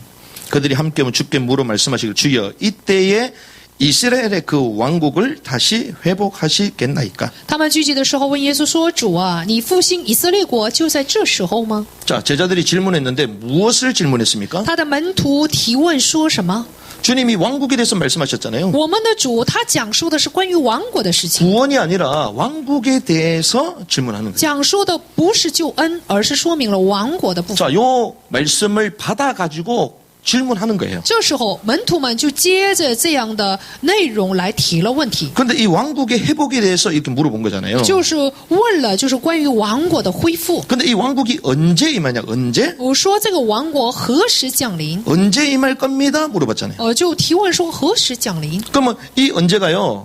그들이 함께 오면 주께 물어 말씀하시길 주여 이때에 이스라엘의 그 왕국을 다시 회복하시겠나이까? 他们聚集的时候问耶稣说：“主啊，你复兴以色列国就在这时候吗？” 자, 제자들이 질문했는데 무엇을 질문했습니까? 他的门徒提问说什么？ 주님이 왕국에 대해서 말씀하셨잖아요. 我们的主他讲述的是关于王国的事情， 구원이 아니라 왕국에 대해서 질문하는 거예요. 讲述的不是救恩，而是说明了王国的部分。 자, 요 말씀을 받아가지고 질문하는 거예요. 这时候门徒们就接着这样的内容来提了问题， 그런데 이 왕국의 회복에 대해서 이렇게 물어본 거잖아요. 就是问了就是关于王国的恢复。 근데 이 왕국이 언제 임하냐? 언제? 我说这个王国何时降临？ 언제 임할 겁니다? 물어봤잖아요. 就提问说何时降临？ 그러면 이 언제가요?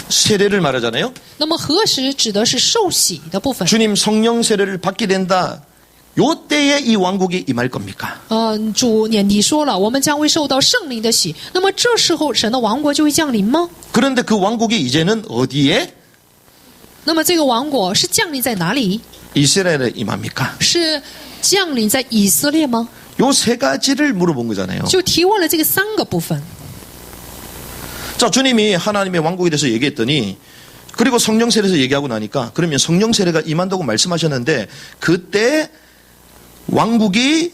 세례를 말하잖아요. 那么何时指的是受洗的部分？ 주님 성령 세례를 받게 된다. 요 때에 이 왕국이 임할 겁니까? 主你说了，我们将会受到圣灵的洗。那么这时候神的王国就会降临吗？ 그런데 그 왕국이 이제는 어디에? 那么这个王国是降临在哪里？ 이스라엘에 임합니까? 是降临在以色列吗？ 요 세 가지를 물어본 거잖아요. 就提问了这个3个部分。 자, 주님이 하나님의 왕국에 대해서 얘기했더니 그리고 성령 세례에서 얘기하고 나니까 그러면 성령 세례가 임한다고 말씀하셨는데 그때 왕국이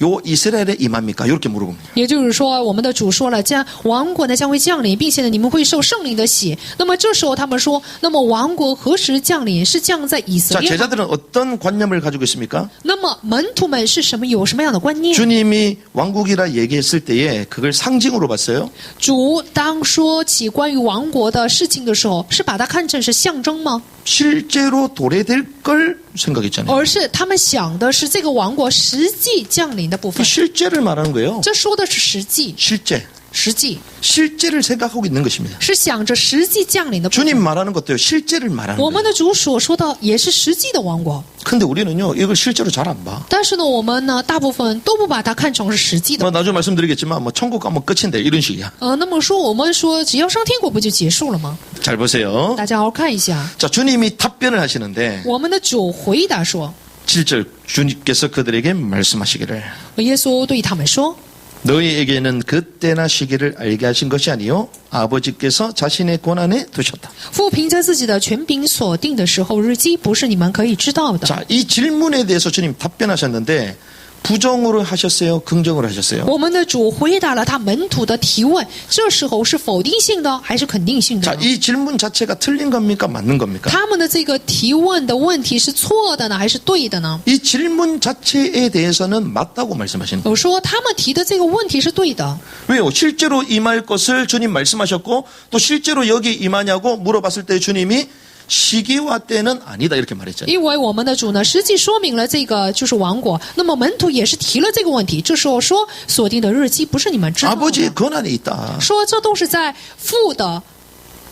요 이스라엘에 임합니까? 이렇게 물어봅니다. 也就是说，我们的主说了，将王国呢将会降临，并且呢你们会受圣灵的洗。那么这时候他们说，那么王国何时降临？是降在以色 자, 列吗？ 제자들은 어떤 관념을 가지고 있습니까? 那么门徒们是有什么样的观念？ 주님이 왕국이라 얘기했을 때에 그걸 상징으로 봤어요. 主当说起关于王国的事情的时候，是把它看成是象征吗？ 실제로 도래될 걸 생각했잖아요. 而是他们想的是这个王国实际降临的部分。 실제를 말하는 거예요. 这说的是实际， 실제. 实际 실제를 생각하고 있는 것입니다. 是想着实际降临的部分。 주님 말하는 것도요, 실제를 말하는 我们 거예요. 的主所说的也是实际的王国， 근데 우리는요, 이걸 실제로 잘 안 봐. 但是呢，我们呢大部分都不把它看成是实际的。 뭐 나중에 말씀드리겠지만, 뭐 천국 가면 끝인데 이런 식이야. 那么说我们说只要上天国不就结束了吗？ 잘 보세요. 大家好好看一下， 자, 주님이 답변을 하시는데 我们的主回答说， 7절 주님께서 그들에게 말씀하시기를 耶稣对他们说， 너희에게는 그때나 시기를 알게 하신 것이 아니요 아버지께서 자신의 권한에 두셨다. 父凭着自己的权柄所定的时候日期，不是你们可以知道的。 자, 이 질문에 대해서 주님 답변하셨는데 부정으로 하셨어요? 긍정으로 하셨어요? 我们的主回答了他门徒的提问，这时候是否定性的还是肯定性的 자, 呢？ 이 질문 자체가 틀린 겁니까? 맞는 겁니까? 他们的这个提问的问题是错的呢，还是对的呢？ 이 질문 자체에 대해서는 맞다고 말씀하시는 거예요. 我说他们提的这个问题是对的， 왜요? 실제로 임할 것을 주님 말씀하셨고 또 실제로 여기 임하냐고 물어봤을 때 주님이 시기와 때는 아니다 이렇게 말했잖아요. 因为我们的主呢，实际说明了这个就是王国。那么门徒也是提了这个问题，这时候说锁定的日期不是你们知道 아버지의 的， 권한에 있다. 说这都是在父的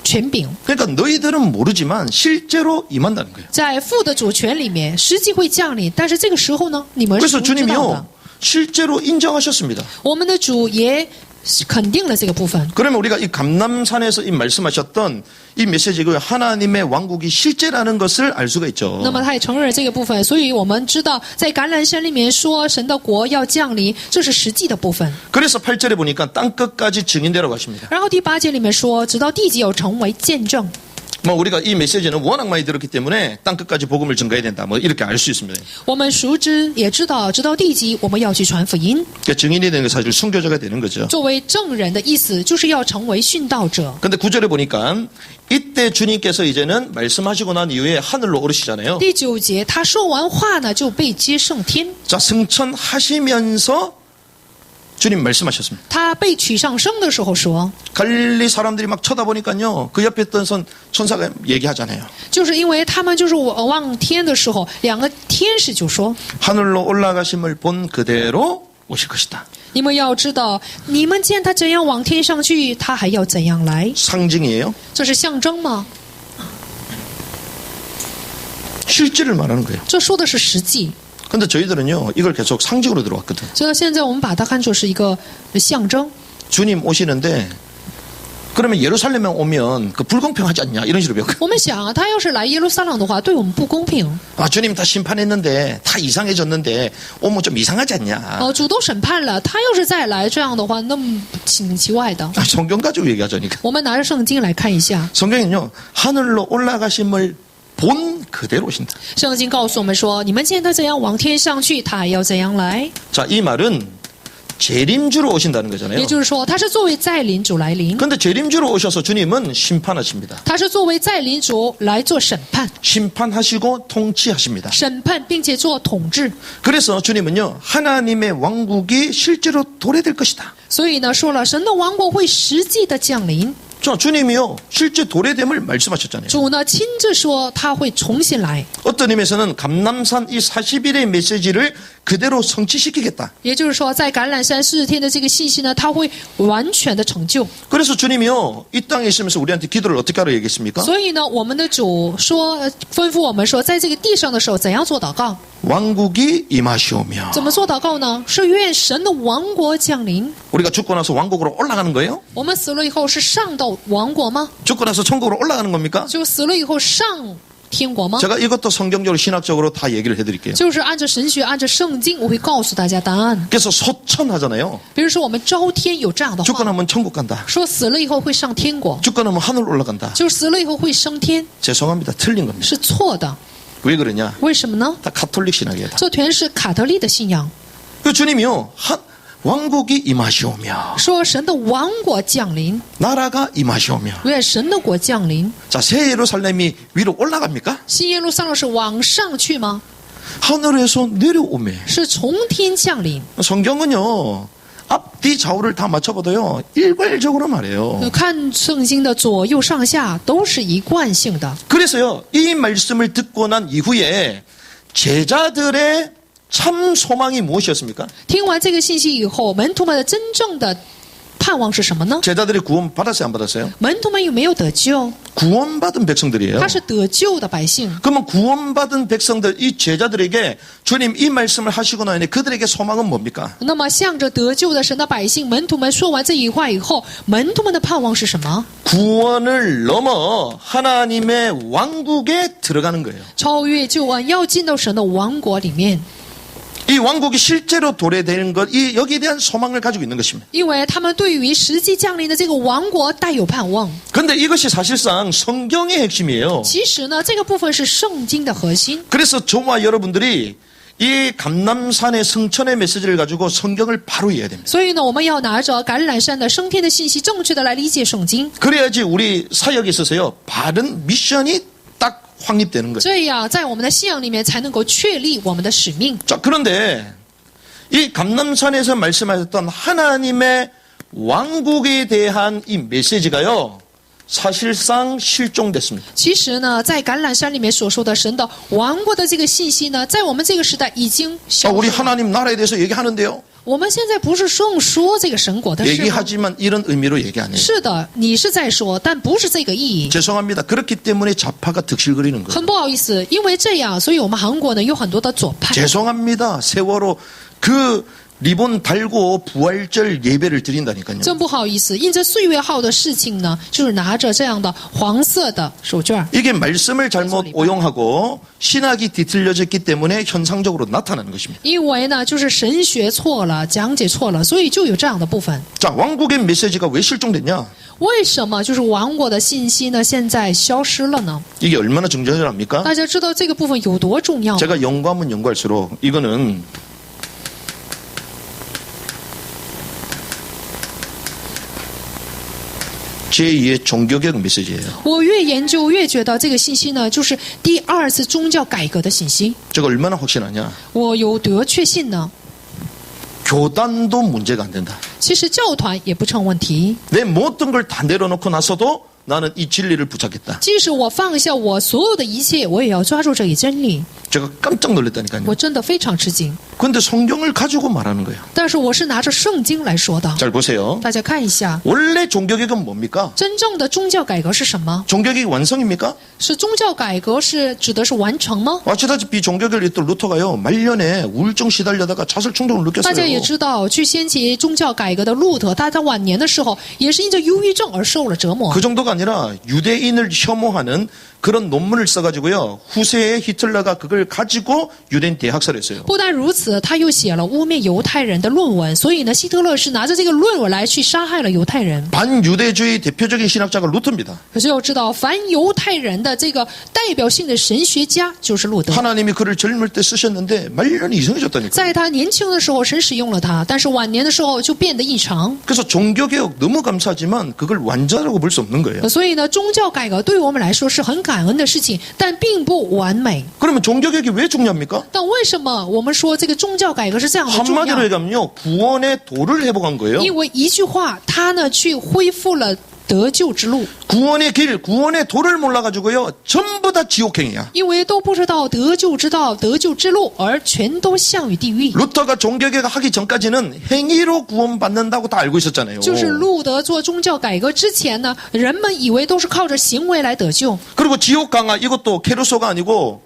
权柄， 그러니까 너희들은 모르지만 실제로 임한다는 거예요. 在父的主权里面，实际会降临。但是这个时候呢，你们是 그래서 不知道的。 주님이요 실제로 인정하셨습니다. 我们的主也肯定了这个部分。 그러면 우리가 이 감람산에서 이 말씀하셨던 이 메시지가 하나님의 왕국이 실제라는 것을 알 수가 있죠. 那么他也承认这个部分，所以我们知道在橄榄山里面说神的国要降临，这是实际的部分。 그래서 8절에 보니까 땅끝까지 증인되라고 하십니다. 然后第8节里面说，直到地极有成为见证。 뭐 우리가 이 메시지는 워낙 많이 들었기 때문에 땅끝까지 복음을 전가해야 된다. 뭐 이렇게 알 수 있습니다. 我们熟知也知道，直到地极我们要去传福音。 그러니까 증인이 되는 게 사실 순교자가 되는 거죠. 作为证人的意思，就是要成为殉道者。 근데 9절에 보니까 이때 주님께서 이제는 말씀하시고 난 이후에 하늘로 오르시잖아요. 第9节，他说完话呢，就被接上天。 자, 승천하시면서 주님 말씀하셨습니다. 他被取上升的时候说， 갈릴리 사람들이 막 쳐다보니까요. 그 옆에 있던 천사가 얘기하잖아요. 就是因为他们就是望天的时候，两个天使就说， 하늘로 올라가심을 본 그대로 오실 것이다. 你们要知道，你们见他怎样往天上去，他还要怎样来。 상징이에요. 这是象征吗？ 실제를 말하는 거예요. 这说的是实际。 근데 저희들은요. 이걸 계속 상징으로 들어왔거든. 所以现在我们把它看作是一个象征。 주님 오시는데 그러면 예루살렘에 오면 그 불공평하지 않냐 이런 식으로 배웠거든. 我们想啊，他要是来耶路撒冷的话，对我们不公平。 아, 주님 다 심판했는데 다 이상해졌는데 오면 좀 이상하지 않냐. 主都审判了，他要是再来这样的话，那么挺奇怪的。 아, 성경 가지고 얘기하자니까. 我们拿着圣经来看一下， 성경은요. 하늘로 올라가심을 본 그대로 오신다. 圣经告诉我们说，你们见他怎样往天上去，他还要怎样来。 자, 이 말은 재림주로 오신다는 거잖아요. 也就是说，他是作为再临主来临， 근데 재림주로 오셔서 주님은 심판하십니다. 他是作为再临主来做审判， 심판하시고 통치하십니다. 审判并且做统治。 그래서 주님은요. 하나님의 왕국이 실제로 도래될 것이다. 所以呢，说了神的王国会实际的降临。 자, 주님이요. 실제 도래됨을 말씀하셨잖아요. 主呢亲自说他会重新来， 어떤 의미에서는 감람산 이 40일의 메시지를 그대로 성취시키겠다. 也就是说，在橄榄山40天的这个信息呢，他会完全的成就。 그래서 주님이요. 이 땅에 있으면서 우리한테 기도를 어떻게 하라고 얘기했습니까? 所以呢，我们的主说，吩咐我们说，在这个地上的时候怎样做祷告？ 왕국이 임하시오며. 怎么做祷告呢？是愿神的王国降临。 우리가 죽고 나서 왕국으로 올라가는 거예요? 我们死了以后是上到王国吗？ 죽고 나서 천국으로 올라가는 겁니까? 就死了以后上天国吗？ 제가 이것도 성경적으로 신학적으로 다 얘기를 해드릴게요. 就是按照神学，按照圣经，我会告诉大家答案。 그래서 소천하잖아요. 比如说，我们朝天有这样的 죽고 话， 나면 천국 간다. 说死了以后会上天国， 죽고 나면 하늘 올라간다. 就是死了以后会升天， 죄송합니다. 틀린 겁니다. 是错的。 왜 그러냐? 为什么呢？ 다 가톨릭 신학이에요. 다. 这全是卡特利的信仰， 그 주님이요. 왕국이 임하시오며 说神的王国降临， 나라가 임하시오며. 愿神的国降临。 자, 새 예루살렘이 위로 올라갑니까? 新耶路撒冷是往上去吗？ 하늘에서 내려오매. 是从天降临。 성경은요. 앞뒤 좌우를 다 맞춰봐도요. 일괄적으로 말해요. 看圣经的左右上下都是一贯性的。 그래서요. 이 말씀을 듣고 난 이후에 제자들의 참 소망이 무엇이었습니까? 听完这个信息以后，门徒们的真正的盼望是什么呢？ 제자들이 구원 받았어요, 안 받았어요? 门徒们有没有得救？ 구원받은 백성들이에요. 他是得救的百姓。 그러면 구원받은 백성들, 이 제자들에게 주님 이 말씀을 하시고 나니 그들에게 소망은 뭡니까? 那么向着得救的神的百姓，门徒们说完这一话以后，门徒们的盼望是什么？ 구원을 넘어 하나님의 왕국에 들어가는 거예요. 超越救恩，要进到神的王国里面。 이 왕국이 실제로 도래되는 것, 여기에 대한 소망을 가지고 있는 것입니다. 因为他们对于实际降临的这个王国带有盼望。 그런데 이것이 사실상 성경의 핵심이에요. 其实呢，这个部分是圣经的核心。 그래서 저와 여러분들이 이 감람산의 성천의 메시지를 가지고 성경을 바로 이해해야 됩니다. 所以呢，我们要拿着橄榄山的升天的信息，正确的来理解圣经。 그래야지 우리 사역에 있어서요, 바른 미션이 딱 확립되는 거예요. 这样，在我们的信仰里面才能够确立我们的使命。 자, 그런데 이 감람산에서 말씀하셨던 하나님의 왕국에 대한 이 메시지가요, 사실상 실종됐습니다. 其实呢，在橄榄山里面所说的神的王国的这个信息呢，在我们这个时代已经消 우리 失了。 하나님 나라에 대해서 얘기하는데요. 我们现在不是说这个神国的事吗？ 얘기하지만 이런 의미로 얘기 안 해요. 是的，你是在说，但不是这个意义。 죄송합니다. 그렇기 때문에 좌파가 득실거리는 거예요. 很不好意思，因为这样，所以我们韩国呢有很多的左派。 죄송합니다. 세월호 그 리본 달고 부활절 예배를 드린다니까요. 真不好意思，因着岁月号的事情呢，就是拿着这样的黄色的手绢。 이게 말씀을 잘못 오용하고 신학이 뒤틀려졌기 때문에 현상적으로 나타나는 것입니다. 因为呢，就是神学错了，讲解错了，所以就有这样的部分。 자, 왕국의 메시지가 왜 실종됐냐? 为什么就是王国的信息呢？现在消失了呢？ 이게 얼마나 정절합니까? 大家知道这个部分有多重要吗？ 제가 연구하면 연구할수록 이거는 제2의 종교개혁 메시지예요. 我越研究越觉得这个信息呢，就是第二次宗教改革的信息。 제가 얼마나 확신하냐? 我有多确信呢？ 교단도 문제가 안 된다. 其实教团也不成问题。 내 모든 걸 다 내려놓고 나서도 나는 이 진리를 붙잡겠다. 即使我放下我所有的一切，我也要抓住这一真理。 제가 깜짝 놀랐다니까요. 我真的非常吃惊。 그런데 성경을 가지고 말하는 거예요. 但是我是拿着圣经来说的。 잘 보세요. 大家看一下， 원래 종교개혁은 뭡니까? 真正的宗教改革是什么？ 종교개혁 완성입니까? 是宗教改革是指的是完成吗？ 아시다시피 종교개혁을 했던 루터가요, 말년에 우울증 시달려다가 자살 충동을 大家也 느꼈어요. 知道，去掀起宗教改革的路特，他在晚年的时候也是因着忧郁症而受了折磨。 그 정도가 아니라 유대인을 혐오하는 그런 논문을 써가지고요, 후세의 히틀러가 그걸 가지고 유대인 대학살을 했어요. 不但如此，他又写了污蔑犹太人的论文，所以呢，希特勒是拿着这个论文来去杀害了犹太人。 반유대주의 대표적인 신학자가 루터입니다. 可是要知道，凡犹太人的这个代表性的神学家就是路德。 하나님이 그를 젊을 때 쓰셨는데 말년이 이상해졌다니까. 在他年轻的时候，神使用了他，但是晚年的时候就变得异常。 그래서 종교개혁 너무 감사하지만 그걸 완전하고 볼 수 없는 거예요. 所以呢，宗教改革对于我们来说是很感恩的事情，但并不完美。 그러면 종교개혁이 왜 중요합니까? 但为什么我们说这个宗教改革是这样的重 한마디로 要？ 얘기하면요, 구원의 도를 회복한 거예요. 因为一句话，他呢去恢复了得救之路。 구원의 길, 구원의 도를 몰라가지고요, 전부 다 지옥행이야. 因为都不知道得救之道、得救之路，而全都向于地狱。 루터가 종교개혁 하기 전까지는 행위로 구원받는다고 다 알고 있었잖아요. 就是路德做宗教改革之前呢，人们以为都是靠着行为来得救。 그리고 지옥 강화 이것도 케루소가 아니고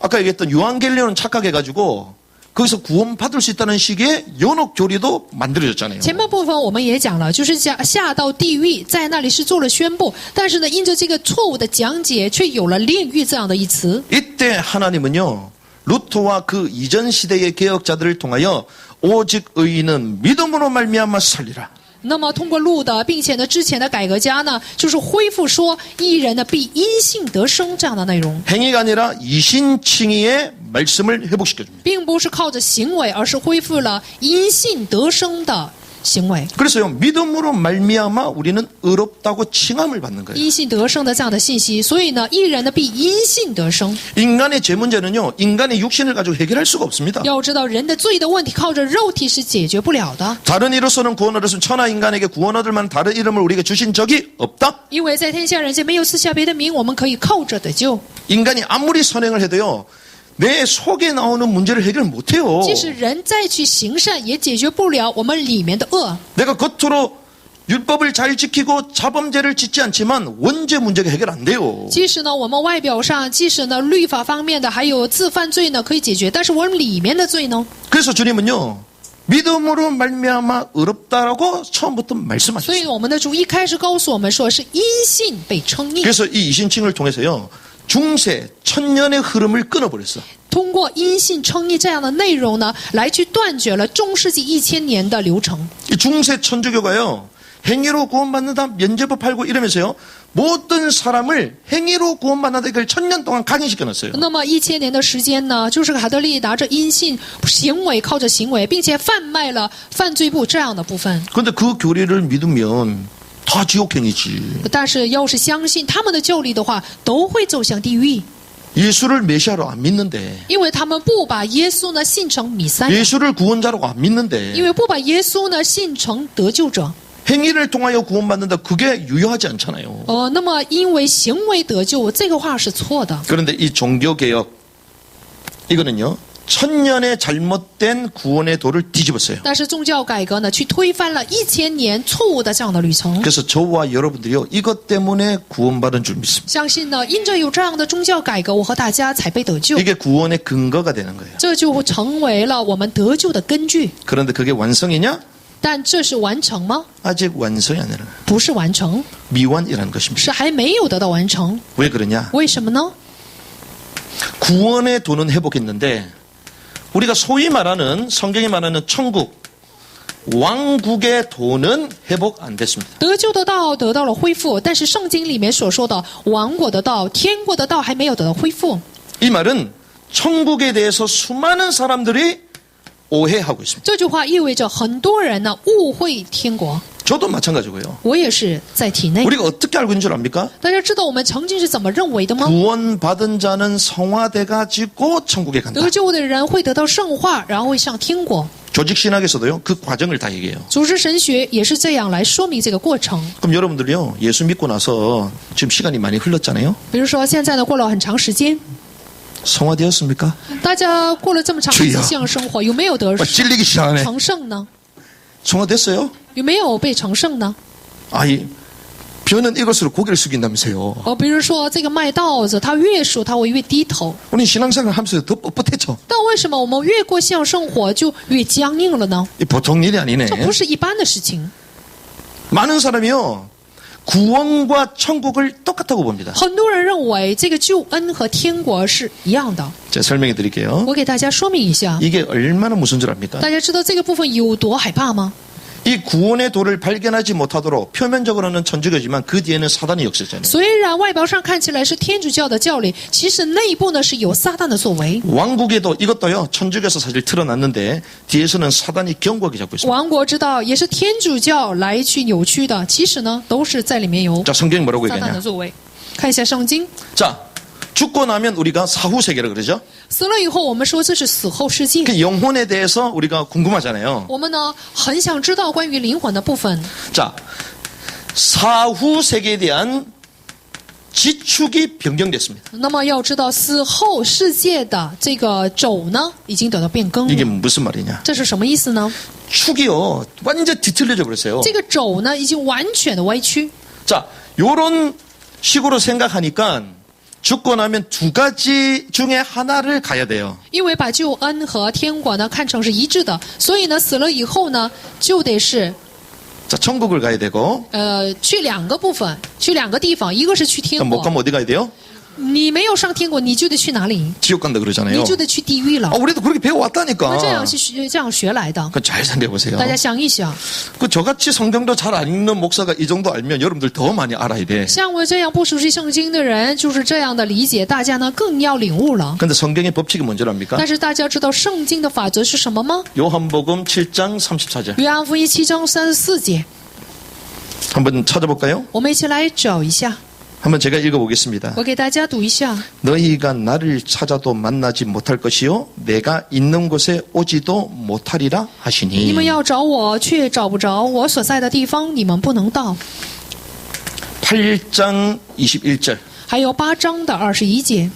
아까 얘기했던 요한겔리오는 착각해가지고 거기서 구원받을 수 있다는 식의 연옥 교리도 만들어졌잖아요. 前半部分我们也讲了，就是下到地狱，在那里是做了宣布，但是呢，因着这个错误的讲解，却有了炼狱这样的一词。 이때 하나님은요, 루터와 그 이전 시대의 개혁자들을 통하여 오직 의인은 믿음으로 말미암아 살리라. 那么通过路的，并且呢，之前的改革家呢，就是恢复说义人呢必因信得生这样的内容， 행위가 아니라 이신칭의의 말씀을 회복시켜줍니다. 并不是靠着行为，而是恢复了因信得生的行为。 그래서요, 믿음으로 말미암아 우리는 의롭다고 칭함을 받는 거예요. 因信得生的这样的信息，所以呢，义人呢必因信得生。 인간의 죄 문제는요, 인간의 육신을 가지고 해결할 수가 없습니다. 要知道，人的罪的问题靠着肉体是解决不了的， 다른 이로서는 구원 얻었으면 천하 인간에게 구원 얻을 만한 다른 이름을 우리에게 주신 적이 없다. 因为在天下人间没有赐下别的名，我们可以靠着得救。 인간이 아무리 선행을 해도요, 내 속에 나오는 문제를 해결 못해요. 即使人再去行善，也解决不了我们里面的恶。 내가 겉으로 율법을 잘 지키고 자범죄를 짓지 않지만 원죄 문제가 해결 안 돼요. 即使呢，我们外表上，即使呢律法方面的，还有自犯罪呢可以解决，但是我们里面的罪呢？ 그래서 주님은요, 믿음으로 말미암아 의롭다라고 처음부터 所以 말씀하셨어요. 我们的主一开始告诉我们说，是因信被称义。 그래서 이 이신칭을 통해서요, 중세 천년의 흐름을 끊어버렸어. 通过因信称义这样的内容呢，来去断绝了中世纪1000年的流程。 이 중세 천주교가요, 행위로 구원받는다, 면죄부 팔고 이러면서요, 모든 사람을 행위로 구원받는다 이걸 1000년 동안 각인시켜놨어요. 那么1000年的时间呢，就是卡特利拿着因信行为，靠着行为，并且贩卖了犯罪部这样的部分。 그런데 그 교리를 믿으면 다 지옥행이지. 但是要是相信他们的教理的话，都会走向地狱， 예수를 메시아로 안 믿는데, 因为他们不把耶稣呢信成弥赛亚， 예수를 구원자로 안 因 믿는데, 为不把耶稣呢信成得救者。 행위를 통하여 구원받는다, 그게 유효하지 않잖아요. 那么因为行为得救，这个话是错的。 그런데 이 종교개혁, 이거는요, 1000년의 잘못된 구원의 도를 뒤집었어요. 但是宗教改革呢，去推翻了1000年错误的这样的旅程。 그래서 저와 여러분들이요, 이것 때문에 구원받은 줄 믿습니다. 相信呢，因着有这样的宗教改革，我和大家才被得救， 이게 구원의 근거가 되는 거예요. 这就成为了我们得救的根据。 그런데 그게 완성이냐? 但这是完成吗？ 아직 완성이 아니라 不是完成， 미완이라는 것입니다. 是还没有得到完成。 왜 그러냐? 为什么呢？ 구원의 도는 회복했는데 우리가 소위 말하는, 성경이 말하는 천국, 왕국의 도는 회복 안 됐습니다. 得救的道得到了恢复，但是圣经里面所说的王国的道、天国的道还没有得到恢复。 이 말은 천국에 대해서 수많은 사람들이 오해하고 있습니다. 这句话意味着很多人呢误会天国， 저도 마찬가지고요. 我也是在体内。 우리가 어떻게 알고 있는 줄 압니까? 大家知道我们曾经是怎么认为的吗？ 구원받은 자는 성화돼 가지고 천국에 간다. 得救的人会得到圣化，然后会上天国。 조직 신학에서도요, 그 과정을 다 얘기해요. 组织神学也是这样来说明这个过程。 그럼 여러분들이요, 예수 믿고 나서 지금 시간이 많이 흘렀잖아요. 比如说现在呢，过了很长时间， 성화되었습니까? 大家过了这么长时间 주여 信仰生活，有没有得 찔리기 시작하네. 成圣呢？ 성화됐어요? 有没有被成圣呢？ 아이, 벼는 이것으로 고개를 숙인다면서요. 比如说这个卖稻子，他越数他会越低头。 우리 신앙생활 하면서 더 뻣뻣했죠. 但为什么我们越过信仰生活就越僵硬了呢？ 이 보통 일이 아니네. 这不是一般的事情。 많은 사람이요, 구원과 천국을 똑같다고 봅니다. 很多人认为这个救恩和天国是一样的。 제가 설명해 드릴게요. 我给大家说明一下， 이게 얼마나 무슨 줄 압니까? 大家知道这个部分有多害怕吗？ 이 구원의 도를 발견하지 못하도록 표면적으로는 천주교지만 그 뒤에는 사단이 역사잖아요. 虽然外表上看起来是天主教的教理，其实内部呢是有撒旦的作为。 왕국에도 이것도요, 천주교에서 사실 틀어놨는데 뒤에서는 사단이 견고하게 잡고 있습니다. 王国之道也是天主教来去扭曲的，其实呢都是在里面有 자, 성경이 뭐라고 撒旦的 얘기하냐? 作为。看一下圣经， 자, 죽고 나면 우리가 사후세계라 그러죠? 死了以后，我们说这是死后世界。 그 영혼에 대해서 우리가 궁금하잖아요. 我们呢很想知道关于灵魂的部分。 자, 사후세계에 대한 지축이 변경됐습니다. 那么要知道死后世界的这个轴呢，已经得到变更 이게 了。 무슨 말이냐? 这是什么意思呢？ 축이요, 완전 뒤틀려져 버렸어요. 这个轴呢已经完全的歪曲。 자, 요런 식으로 생각하니까 죽고 나면 두 가지 중에 하나를 가야 돼요. 因为把救恩和天国呢看成是一致的，所以呢死了以后呢就得是 자, 천국을 가야 되고, 去两个部分，去两个地方，一个是去天 못 国， 가면 어디 가야 돼요? 你没有上天国，你就得去哪里？ 지옥 간다 你 그러잖아요. 就得去地狱了。 우리도 그렇게 我 배워왔다니까. 们这样这样学来的。 그건 잘 생각해 보세요. 大家想一想， 그 저같이 성경도 잘 안 읽는 목사가 이 정도 알면 여러분들 더 많이 알아야 돼. 像我这样不熟悉圣经的人，就是这样的理解，大家呢更要领悟了。 근데 성경의 법칙이 뭔지 압니까? 但是大家知道圣经的法则是什么吗？ 요한복음 7장 34절. 约翰福音7章34节， 한번 찾아볼까요? 我们一起来找一下。 한번 제가 읽어보겠습니다. 我给大家读一下。 너희가 나를 찾아도 만나지 못할 것이요 내가 있는 곳에 오지도 못하리라 你 하시니. 们要找我，却找不着我所在的地方，你们不能到。 8장 21절. 还有8章的21节，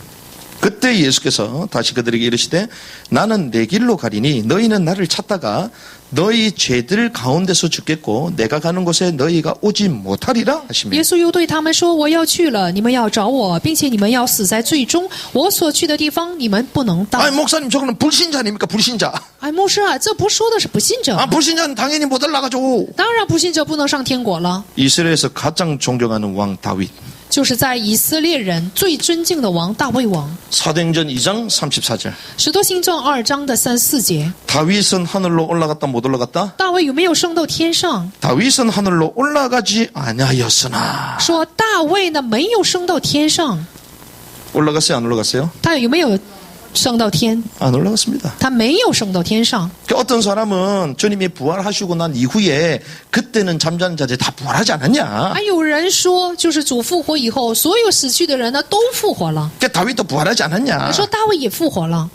그때 예수께서 다시 그들에게 이르시되 나는 내 길로 가리니 너희는 나를 찾다가 너희 죄들 가운데서 죽겠고 내가 가는 곳에 너희가 오지 못하리라 하시며 耶稣又对他们说：“我要去了，你们要找我，并且你们要死在最终。我所去的地方，你们不能到。” 아니 목사님 저거는 불신자 아닙니까? 불신자. 哎，牧师啊，这不说的是不信者， 불신자는 당연히 못 올라가죠. 当然不信者不能上天国了。 이스라엘에서 가장 존경하는 왕 다윗. 就是在以色列人最尊敬的王大卫王。 사도행전 2장 34절. 使徒行传2章的3、4节， 다윗은 하늘로 올라갔다 못 올라갔다? 大卫有没有升到天上？ 다윗은 하늘로 올라가지 아니하였으나. 说大卫呢没有升到天上， 올라갔어요? 안 올라갔어요? 他有没有升到天？ 안 올라갔습니다. 他没有升到天上。 어떤 사람은 주님이 부활하시고 난 이후에 그때는 잠자는 자들 다 부활하지 않았냐? 还有人说，就是主复活以后，所有死去的人呢都复活了。 다윗도 부활하지 않았냐? 说大卫也复活了，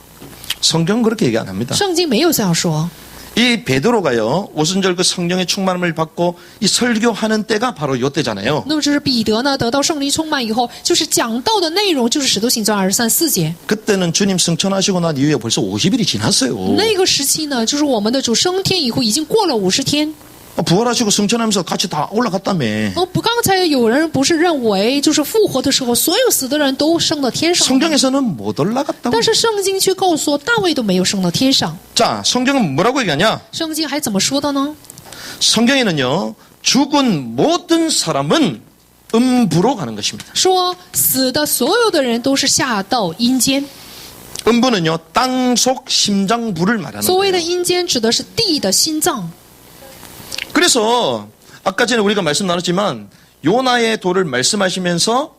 성경은 그렇게 얘기 안 합니다. 圣经没有这样说。 이 베드로가요 오순절 그 성령의 충만함을 받고 이 설교하는 때가 바로 이때잖아요. 那么这是彼得呢得到圣灵充满以后，就是讲道的内容就是使徒行传23、4节。 그때는 주님 승천하시고 난 이후에 벌써 50일이 지났어요. 那个时期呢，就是我们的主升天以后，已经过了50天。 부활하시고 승천하면서 같이 다 올라갔다며. 不，刚才有人不是认为，就是复活的时候，所有死的人都升到天上吗？ 성경에서는 못 올라갔다고. 但是圣经却告诉我，大卫都没有升到天上。 자, 성경은 뭐라고 얘기하냐? 圣经还怎么说的呢？ 성경에는요 죽은 모든 사람은 음부로 가는 것입니다. 说死的所有的人都是下到阴间。 음부는요 땅속 심장부를 말하는 所谓的 거예요. 阴间指的是地的心脏。 그래서 아까 전에 우리가 말씀 나눴지만 요나의 돌을 말씀하시면서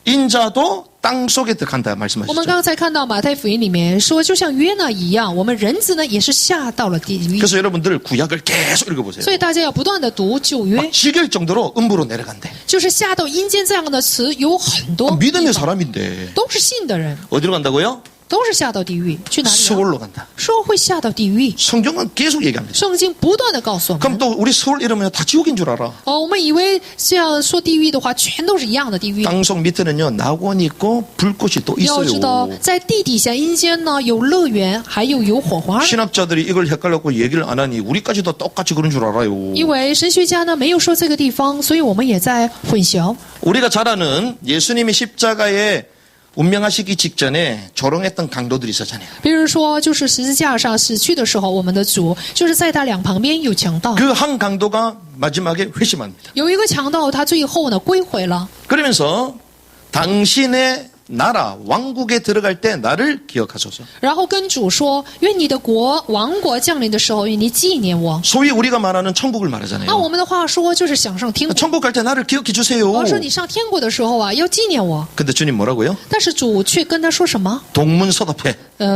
인자도 땅속에 들어간다 我们 말씀하셨죠. 刚才看到马太福音里面说，就像约拿一样，我们人子呢也是下到了地狱。 그래서 여러분들 구약을 계속 읽어보세요. 所以大家要不断的读旧约， 막 지길 정도로 음부로 내려간대. 就是下到阴间这样的词有很多， 믿음의 사람인데 都是信的人， 어디로 간다고요? 都是下到地狱。去哪里呢？ 서울로 간다. 说会下到地狱， 성경은 계속 얘기합니다. 圣经不断的告诉我 그럼 们。 또 우리 서울 이러면 다 지옥인 줄 알아. 我们以为这样说地狱的话，全都是一样的地狱。 땅속 밑에는요 낙원이 있고 불꽃이 또 要知道 있어요. ，在地底下阴间呢，有乐园，还有火花。 신학자들이 이걸 헷갈렸고 얘기를 안 하니 우리까지도 똑같이 그런 줄 알아요. 因为神学家呢没有说这个地方，所以我们也在混淆。 우리가 잘 아는 예수님이 십자가에 운명하시기 직전에 조롱했던 강도들이 있었잖아요. 比如说，就是十字架上死去的时候，我们的主就是在他两旁边有强盗， 그 한 강도가 마지막에 회심합니다. 有一个强盗，他最后呢归回了， 그러면서 당신의 나라 왕국에 들어갈 때 나를 기억하소서. 然后跟主说：“愿你的国王国降临的时候，愿你纪念我。 소위 우리가 말하는 천국을 按我 말하잖아요. 们的话说，就是想上天国。 천국 갈 때 나를 기억해 주세요. 我说你上天国的时候啊，要纪念我。 근데 주님 뭐라고요? 但是主却跟他说什么？ 동문서답해.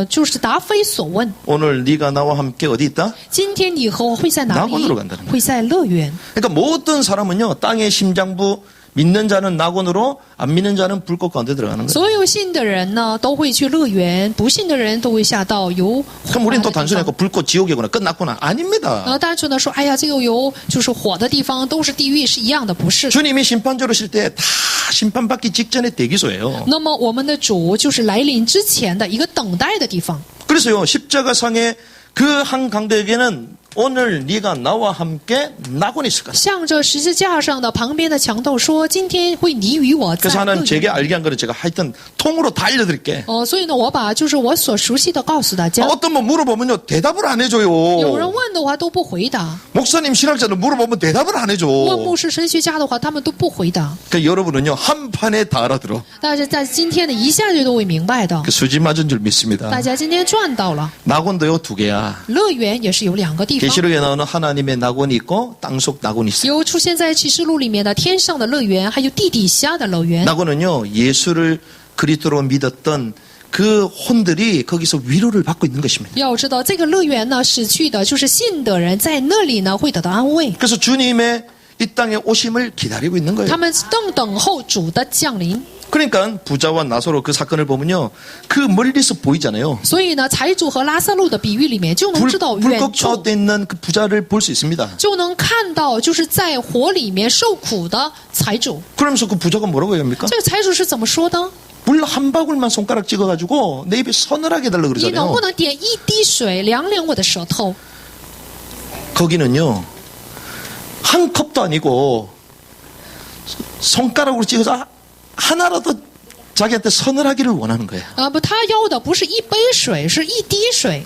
就是答非所问。 오늘 네가 나와 함께 어디 있다? 今天你和我会在哪 낙원으로 里 간다는 ？ 会在乐园。 그러니까 모든 사람은요 땅의 심장부 믿는 자는 낙원으로 안 믿는 자는 불꽃 가운데 들어가는 거예요. 所有信的人呢，都会去乐园；不信的人都会下到有火 그럼 花 우리는 的 또 地 단순히 方。 불꽃 지옥이구나 끝났구나 아닙니다. 单纯的说，哎呀，这个有就是火的地方都是地狱是一样的，不是。 주님이 심판자로 오실 때 다 심판받기 직전의 대기소예요. 那么我们的主就是来临之前的一个等待的地方。 그래서요 십자가상의 그 한 강도에게는 오늘 네가 나와 함께 낙원이 있을 거다. 向着十字架上的旁边的强盗说：“今天会你与我在 그래서 乐 하나님 园。 제게 알게 한 거는 제가 하여튼 통으로 다 알려드릴게. 所以呢，我把就是我所熟悉的告诉大家。 어떤 분 물어보면요 대답을 안 有人 해줘요. 问的话都不回答， 목사님 신학자는 물어보면 대답을 안 问 해줘. 牧师、神学家的话，他们都不回答。 그러니까 여러분은요 한 판에 다 알아들어. 但是在今天的一下就都会明白的， 그 수지 맞은 줄 믿습니다. 大家今天赚到了。 낙원도요 2개야. 乐园也是有两个地方， 계시록에 나오는 하나님의 낙원이 있고 땅속 낙원이 있어요. 有出现在启示录里面的天上的乐园，还有地底下的乐园。 낙원은요 예수를 그리스도로 믿었던 그 혼들이 거기서 위로를 받고 있는 것입니다. 要知道，这个乐园呢，死去的就是信的人，在那里呢会得到安慰， 그래서 주님의 이 땅에 오심을 기다리고 있는 거예요. 他们正等候主的降临。 그러니까 부자와 나사로 그 사건을 보면요 그 멀리서 보이잖아요. 所以呢，财主和拉萨路的比喻里面就能知道远 불꽃 处 가운데 있는 그 부자를 볼 수 있습니다. 就能看到，就是在火里面受苦的财主。 그러면서 그 부자가 뭐라고 얘기합니까? 这个财主是怎么说的？ 물 한 바굴만 손가락 찍어가지고 내 입에 서늘하게 달라 你能 그러잖아요. 不能点一滴水凉凉我的舌头？ 거기는요, 한 컵도 아니고 손가락으로 찍어서 하나라도 자기한테 서늘하기를 원하는 거예요. 不，他要的不是一杯水，是一滴水。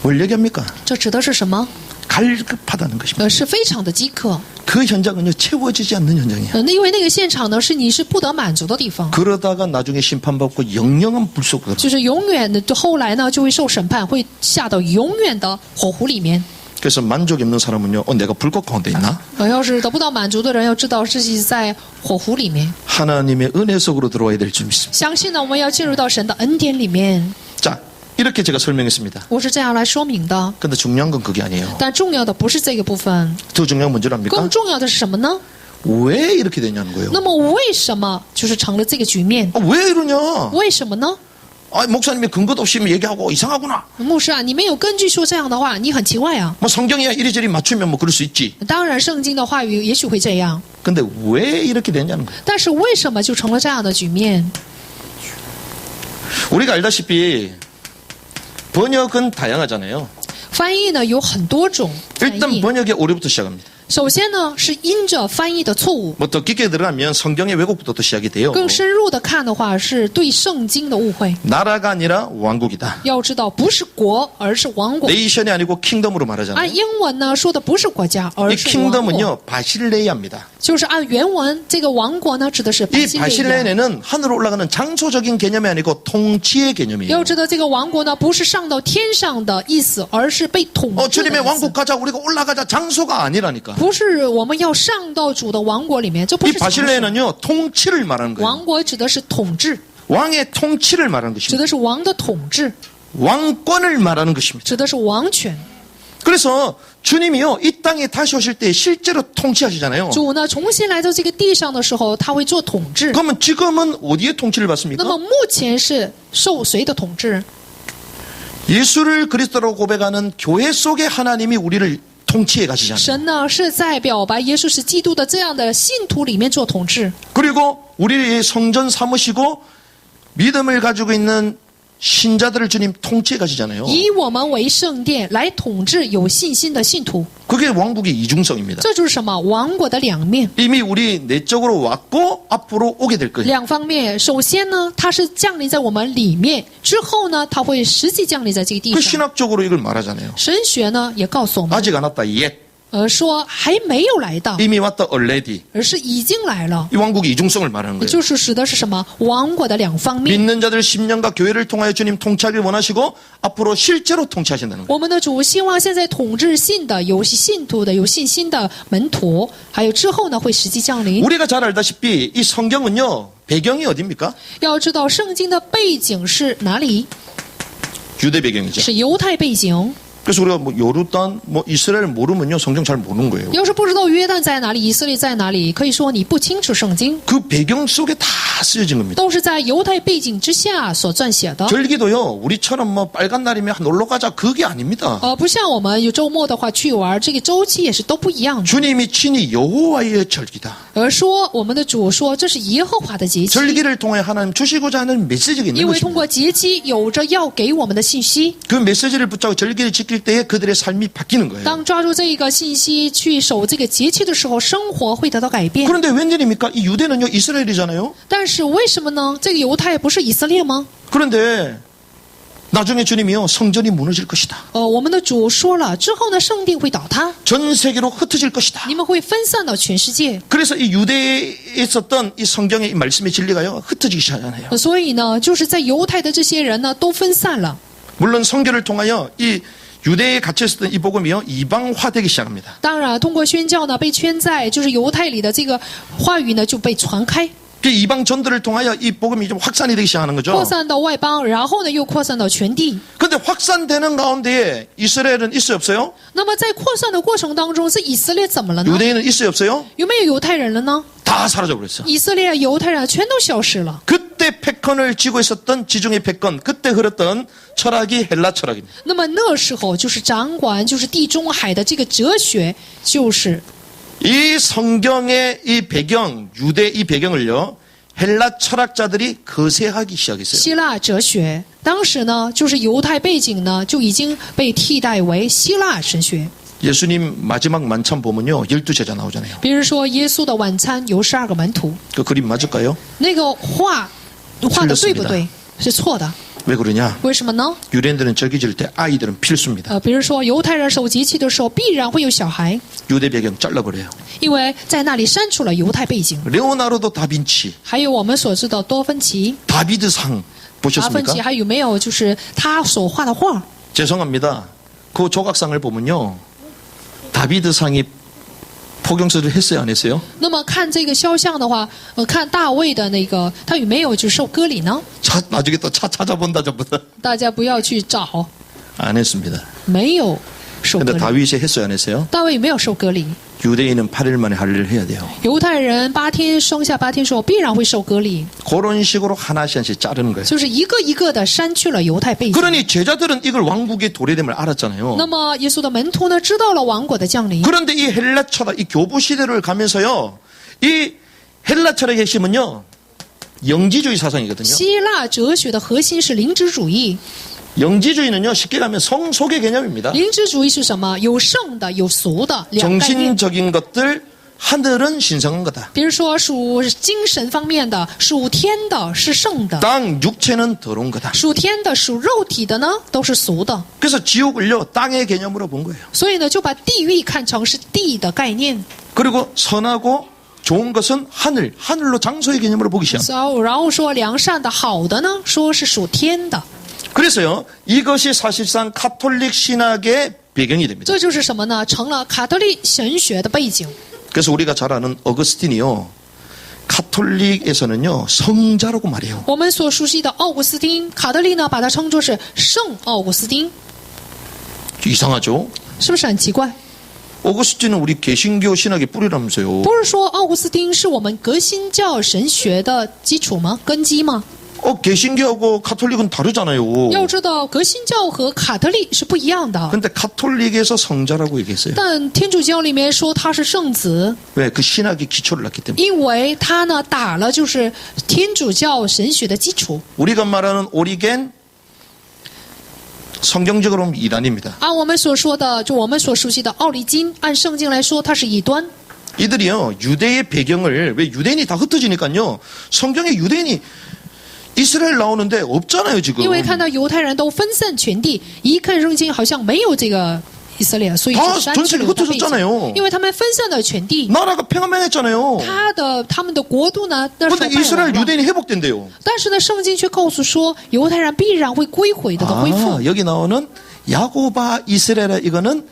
뭘 얘기합니까? 这指的是什么？ 갈급하다는 것입니다. 是非常的饥渴。 그 현장은요, 채워지지 않는 현장이에요. 因为那个现场呢，你是不得满足的地方， 그러다가 나중에 심판받고 영영한 불 속으로. 就是永远的，后来呢就会受审判，会下到永远的火湖里面。 그래서 만족이 없는 사람은요, 내가 불꽃 가운데 있나? 要是得不到满足的人，要知道自己在火湖里面。 하나님의 은혜 속으로 들어와야 될 줄 믿습니다. 相信呢，我们要进入到神的恩典里面。 자, 이렇게 제가 설명했습니다. 我是这样来说明的。 근데 중요한 건 그게 아니에요. 但重要的不是这个部分， 더 중요한 건 뭔지 압니까? 更重要的是什么呢？ 왜 이렇게 되냐는 거예요. 那么为什么就是成了这个局面？ 왜 이러냐? 为什么呢？ 목사님이 근거도 없이 얘기하고 이상하구나. 牧师啊，你没有根据说这样的话，你很奇怪啊。 뭐 성경이야 이리저리 맞추면 뭐 그럴 수 있지. 当然，圣经的话语也许会这样， 근데 왜 이렇게 되냐는 거예요. 但是为什么就成了这样的局面？ 우리가 알다시피 번역은 다양하잖아요. 翻译呢有很多种翻 일단 译。 번역의 오류부터 시작합니다. 首先呢是因着翻译的错误， 뭐 더 깊게 들어가면 성경의 왜곡부터 또 시작이 돼요. 更深入的看的话是对圣经的误会。 나라가 아니라 왕국이다. 要知道，不是国，而是王国。 네이션이 아니고 킹덤으로 말하잖아요. 按英文呢说的不是国家，而 이 是王国。 킹덤은요 바실레이아입니다. 就是按原文，这个王国呢指的是巴 이 西利亚。 바실레이아는 하늘로 올라가는 장소적인 개념이 아니고 통치의 개념이에요. 要知道，这个王国呢不是上到天上的意思，而是被统治的 주님의 意思。 왕국 가자 우리가 올라가자 장소가 아니라니까. 不是我们要上到主的王国里面，这不 이 是场所。 바실레이아는요 통치를 말하는 거예요. 王国指的是统治， 왕의 통치를 말하는 指 것입니다. 的是王的统治， 왕권을 말하는 것입니다. 指的是王权。 그래서 주님이요 이 땅에 다시 오실 때 실제로 통치하시잖아요. 主呢重新来到这个地上的时候，他会做统治。 그러면 지금은 어디에 통치를 那 받습니까? 么目前是受谁的统治？ 예수를 그리스도로 고백하는 교회 속에 하나님이 우리를 통치해 가시잖아요. 神呢是在表白耶稣是基督的这样的信徒里面做统治。 그리고 우리의 성전 삼으시고 믿음을 가지고 있는 신자들을 주님 통치해 가시잖아요. 以我们为圣殿来统治有信心的信徒， 그게 왕국의 이중성입니다. 这就是什么？王国的两面。 이미 우리 내적으로 왔고 앞으로 오게 될 거예요. 两方面，首先呢，它是降临在我们里面；之后呢，它会实际降临在这个地 그 上。 신학적으로 이걸 말하잖아요. 神学呢也告诉我们， 아직 안 왔다 yet. 说还没有来到， 이미 왔다 already. 而是已经来了。 이 왕국의 이중성을 말하는 也 거예요. 就是指的是什么？王国的两方面。 믿는 자들 10년과 교회를 통하여 주님 통치하길 원하시고 앞으로 실제로 통치하신다는 거예요. 我们的主希望现在统治信的、有信徒的、有信心的门徒，还有之后呢会实际降临。 우리가 잘 알다시피 이 성경은요 배경이 어디입니까? 要知道圣经的背景是哪里？ 유대 배경이죠. 是犹太背景。 그래서 우리가 뭐 요르단, 뭐 이스라엘 모르면요 성경 잘 모르는 거예요. 要是不知道约旦在哪里，以色列在哪里，可以说你不清楚圣经， 그 배경 속에 다 쓰여진 겁니다. 都是在犹太背景之下所撰写的。 절기도요 우리처럼 뭐 빨간 날이면 놀러 가자 그게 아닙니다. 不像我们有周末的话去玩，这个周期也是都不一样的。 주님이 친히 여호와의 절기다. 而说我们的主说这是耶和华的节期， 절기를 통해 하나님 주시고자 하는 메시지가 있는 因为通 것입니다. 过节期有着要给我们的信息。 그 메시지를 붙잡고 절기를 지킬 때에 그들의 삶이 바뀌는 거예요. 当抓住这个信息去守这个节期的时候，生活会得到改变。 그런데 웬일입니까? 이 유대는요 이스라엘이잖아요. 但是为什么呢？这个犹太不是以色列吗？ 그런데 나중에 주님이요 성전이 무너질 것이다. 我们的主说了，之后呢，圣殿会倒塌， 전 세계로 흩어질 것이다. 你们会分散到全世界。 그래서 이 유대에 있었던 이 성경의 이 말씀의 진리가요 흩어지기 시작하잖아요. 所以呢，就是在犹太的这些人呢，都分散了。 물론 성결을 통하여 이 유대에 갇혀 있었던 이 복음이요 이방화되기 시작합니다. 当然，通过宣教呢，被圈在就是犹太里的这个话语呢，就被传开， 그 이방 전도를 통하여 이 복음이 좀 확산이 되기 시작하는 扩 거죠. 散到外邦，然后呢，又扩散到全地。 근데 확산되는 가운데에 이스라엘은 있어요 없어요? 那么在扩散的过程当中，这以色列怎么了呢？ 유대인은 있어요 없어요? 有没有犹太人了呢？ 다 사라져 버렸어. 以色列犹太人全都消失了。 그때 패권을 쥐고 있었던 지중해 패권, 그때 흐렸던 철학이 헬라 철학입니다. 那么那时候就是掌管就是地中海的这个哲学，就是 이 성경의 이 배경, 유대 이 배경을요 헬라 철학자들이 거세하기 시작했어요. 希腊哲学当时呢，就是犹太背景呢就已经被替代为希腊神学。 예수님 마지막 만찬 보면요. 12제자 나오잖아요. 比如说耶稣的晚餐有12个门徒， 그 그림 맞을까요? 那个画的对不对？是错的。 왜 그러냐? 为什么呢？ 유대인들은 절기 지을 때 아이들은 필수입니다. 比如说犹太人守节期的时候，必然会有小孩， 유대 배경 잘라버려요. 因为在那里删除了犹太背景。 레오나르도 다빈치, 还有我们所知的多芬奇、 다비드상 达芬奇， 보셨습니까? 还有没有就是他所画的画？ 죄송합니다. 그 조각상을 보면요. 다비드상이 포경수를 했어요, 안 했어요? 那么看这个肖像的话，看大卫的那个，他有没有就受割礼呢？ 나중에 또 찾아본다 전부 다. 大家不要去找， 안 했습니다. 没有受割 근데 礼。 다윗이 했어요, 안 했어요? 大卫有没有受割礼？ 유대인은 8일 만에 할례를 해야 돼요. 犹太人8天生下8天之后，必然会受割礼， 그런 식으로 하나씩 하나씩 자르는 거예요. 就是一个一个的删去了犹太背景。 그러니 제자들은 이걸 왕국의 도래됨을 알았잖아요. 那么耶稣的门徒呢，知道了王国的降临。 그런데 이 헬라 철학, 이 교부 시대를 가면서요, 이 헬라 철학의 핵심은요, 영지주의 사상이거든요. 希腊哲学的核心是灵知主义。 영지주의는요, 쉽게 가면 성속의 개념입니다. 灵知主义是什么？有圣的，有俗的两概念。 정신적인 것들, 하늘은 신성한 거다. 比如说属精神方面的，属天的是圣的， 땅, 육체는 더러운 거다. 属天的、属肉体的呢都是俗的。 그래서 지옥을요, 땅의 개념으로 본 거예요. 所以呢，就把地狱看成是地的概念。 그리고 선하고 좋은 것은 하늘로 장소의 개념으로 보기 시작합니다. 然后说良善的、好的呢，说是属天的。 그래서요, 이것이 사실상 카톨릭 신학의 배경이 됩니다. 这就是什么呢？成了卡特利神学的背景。 그래서 우리가 잘 아는 어거스틴이요, 카톨릭에서는요, 성자라고 말해요. 我们所熟悉的奥古斯丁，卡特利呢把它称作是圣奥古斯丁， 이상하죠? 是不是很奇怪？ 어거스틴은 우리 개신교 신학의 뿌리라면서요. 不是说奥古斯丁是我们革新教神学的基础吗？根基吗？ 개신교하고 카톨릭은 다르잖아요. 要知道，革新教和卡特利是不一样的。 근데 카톨릭에서 성자라고 얘기했어요. 但天主教里面说他是圣子， 왜? 그 신학의 기초를 놨기 때문에. 因为他呢打了就是天主教神学的基础。 우리가 말하는 오리겐, 성경적으로 보면 이단입니다. 按我们所说的，就我们所熟悉的奥利金，按圣经来说，它是异端。 이들이요, 유대의 배경을, 왜 유대인이 다 흩어지니까요, 성경에 유대인이 이스라엘 나오는데 없잖아요, 지금. 因为看到犹太人都分散全地，一看圣经好像没有这个以色列，所以就删去了犹太背景。因为他们分散了全地， 나라가 평안했잖아요. 他们的国度呢，那时候 근데 败亡 이스라엘 了。 유대인이 회복된대요. 但是呢，圣经却告诉说，犹太人必然会归回的恢复。 여기 나오는 야고바 이스라엘 이거는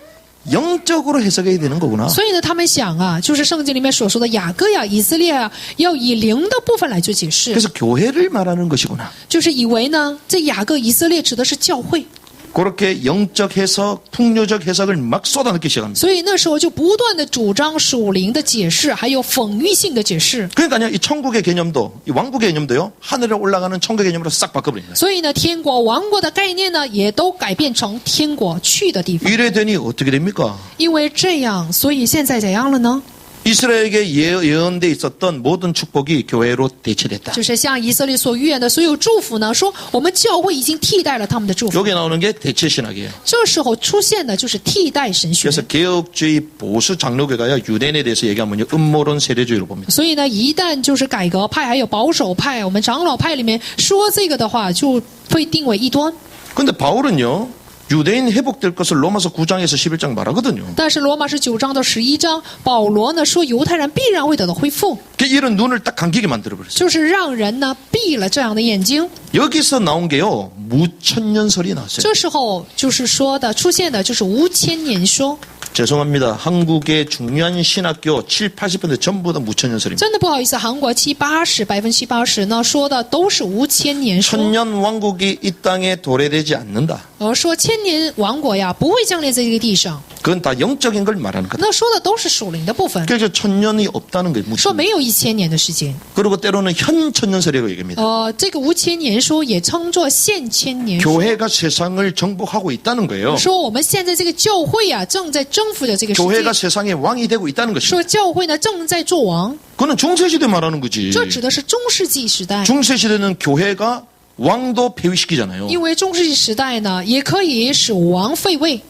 영적으로 해석해야 되는 거구나. 所以呢，他们想啊，就是圣经里面所说的雅各呀、以色列啊，要以灵的部分来做解释， 그래서 교회를 말하는 것이구나. 就是以为呢，这雅各、以色列指的是教会。 그렇게 영적 해석, 풍요적 해석을 막 쏟아넣기 시작합니다. 所以那时候就不断的主张属灵的解释，还有讽喻性的解释。 그러니까요, 이 천국의 개념도, 이 왕국의 개념도요, 하늘에 올라가는 천국의 개념으로 싹 바꿔버립니다. 所以呢，天国、王国的概念呢，也都改变成天国去的地方。 이래 되니 어떻게 됩니까? 因为这样，所以现在怎样了呢？ 이스라엘에게 예언돼 있었던 모든 축복이 교회로 대체됐다. 就是像以色列所预言的所有祝福呢，说我们教会已经替代了他们的祝福。 여기 나오는 게 대체 신학이에요. 这时候出现的就是替代神学。 그래서 개혁주의 보수 장로교가요, 유대인에 대해서 얘기하면 음모론 세례주의로 봅니다. 所以呢，一旦就是改革派还有保守派，我们长老派里面说这个的话，就会定为异端。 근데 바울은요, 유대인 회복될 것을 로마서 9장에서 11장 말하거든요. 但是罗马是9章到11章，保罗呢说犹太人必然会得到恢复， 이런 눈을 딱 감기게 만들어버렸어요. 就是让人呢闭了这样的眼睛。 여기서 나온 게요, 무천년설이 나왔어요. 这时候就是说的出现的就是无千年说。 죄송합니다. 한국의 중요한 신학교 70~80% 전부 다 무천년설입니다. 真的不好意思，韩国70%呢说的都是无千年说。 천년 왕국이 이 땅에 도래되지 않는다. 说千年王国呀不会降临在这个地上。 그건 다 영적인 걸 말하는 거다. 那说的都是属灵的部分， 그래서 천년이 없다는 거예요. 说没有1000年的时间。 그리고 때로는 현 천년설이라고 얘기합니다. 这个无千年说也称作现千年说， 교회가 세상을 정복하고 있다는 거예요. 说我们现在这个教会啊正在征服着这个世界， 교회가 세상의 왕이 되고 있다는 것입니다. 说教会呢正在做王， 그거는 중세시대 말하는 거지. 这指的是中世纪时代。 중세시대는 교회가 왕도 폐위시키잖아요. 因为中世纪时代呢，也可以使王废位，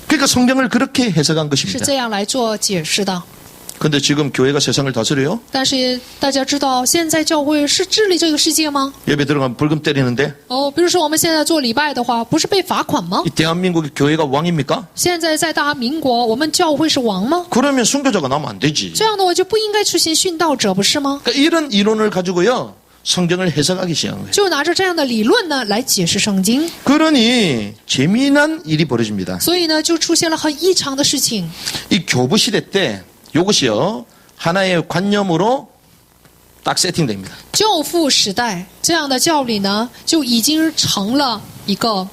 그러니까 성경을 그렇게 해석한 是 것입니다. 这样来做解释的。 그런데 지금 교회가 세상을 다스려요? 但是大家知道，现在教会是治理这个世界吗？ 예배 들어가면 벌금 때리는데 比如说我们现在做礼拜的话，不是被罚款吗？ 이 대한민국의 교회가 왕입니까? 现在在大民国，我们教会是王吗？ 그러면 순교자가 나면 안 되지. 这样的话就不应该出现殉道者，不是吗？ 그러니까 이런 이론을 가지고요. 성경을 해석하기 시작한 거예요. 就拿着这样的理论呢来解释圣经， 그러니 재미난 일이 벌어집니다. 所以呢就出现了很异常的事情。 이 교부 시대 때 이것이요. 하나의 관념으로 딱 세팅됩니다. 教父时代这样的教理呢，就已经成了一个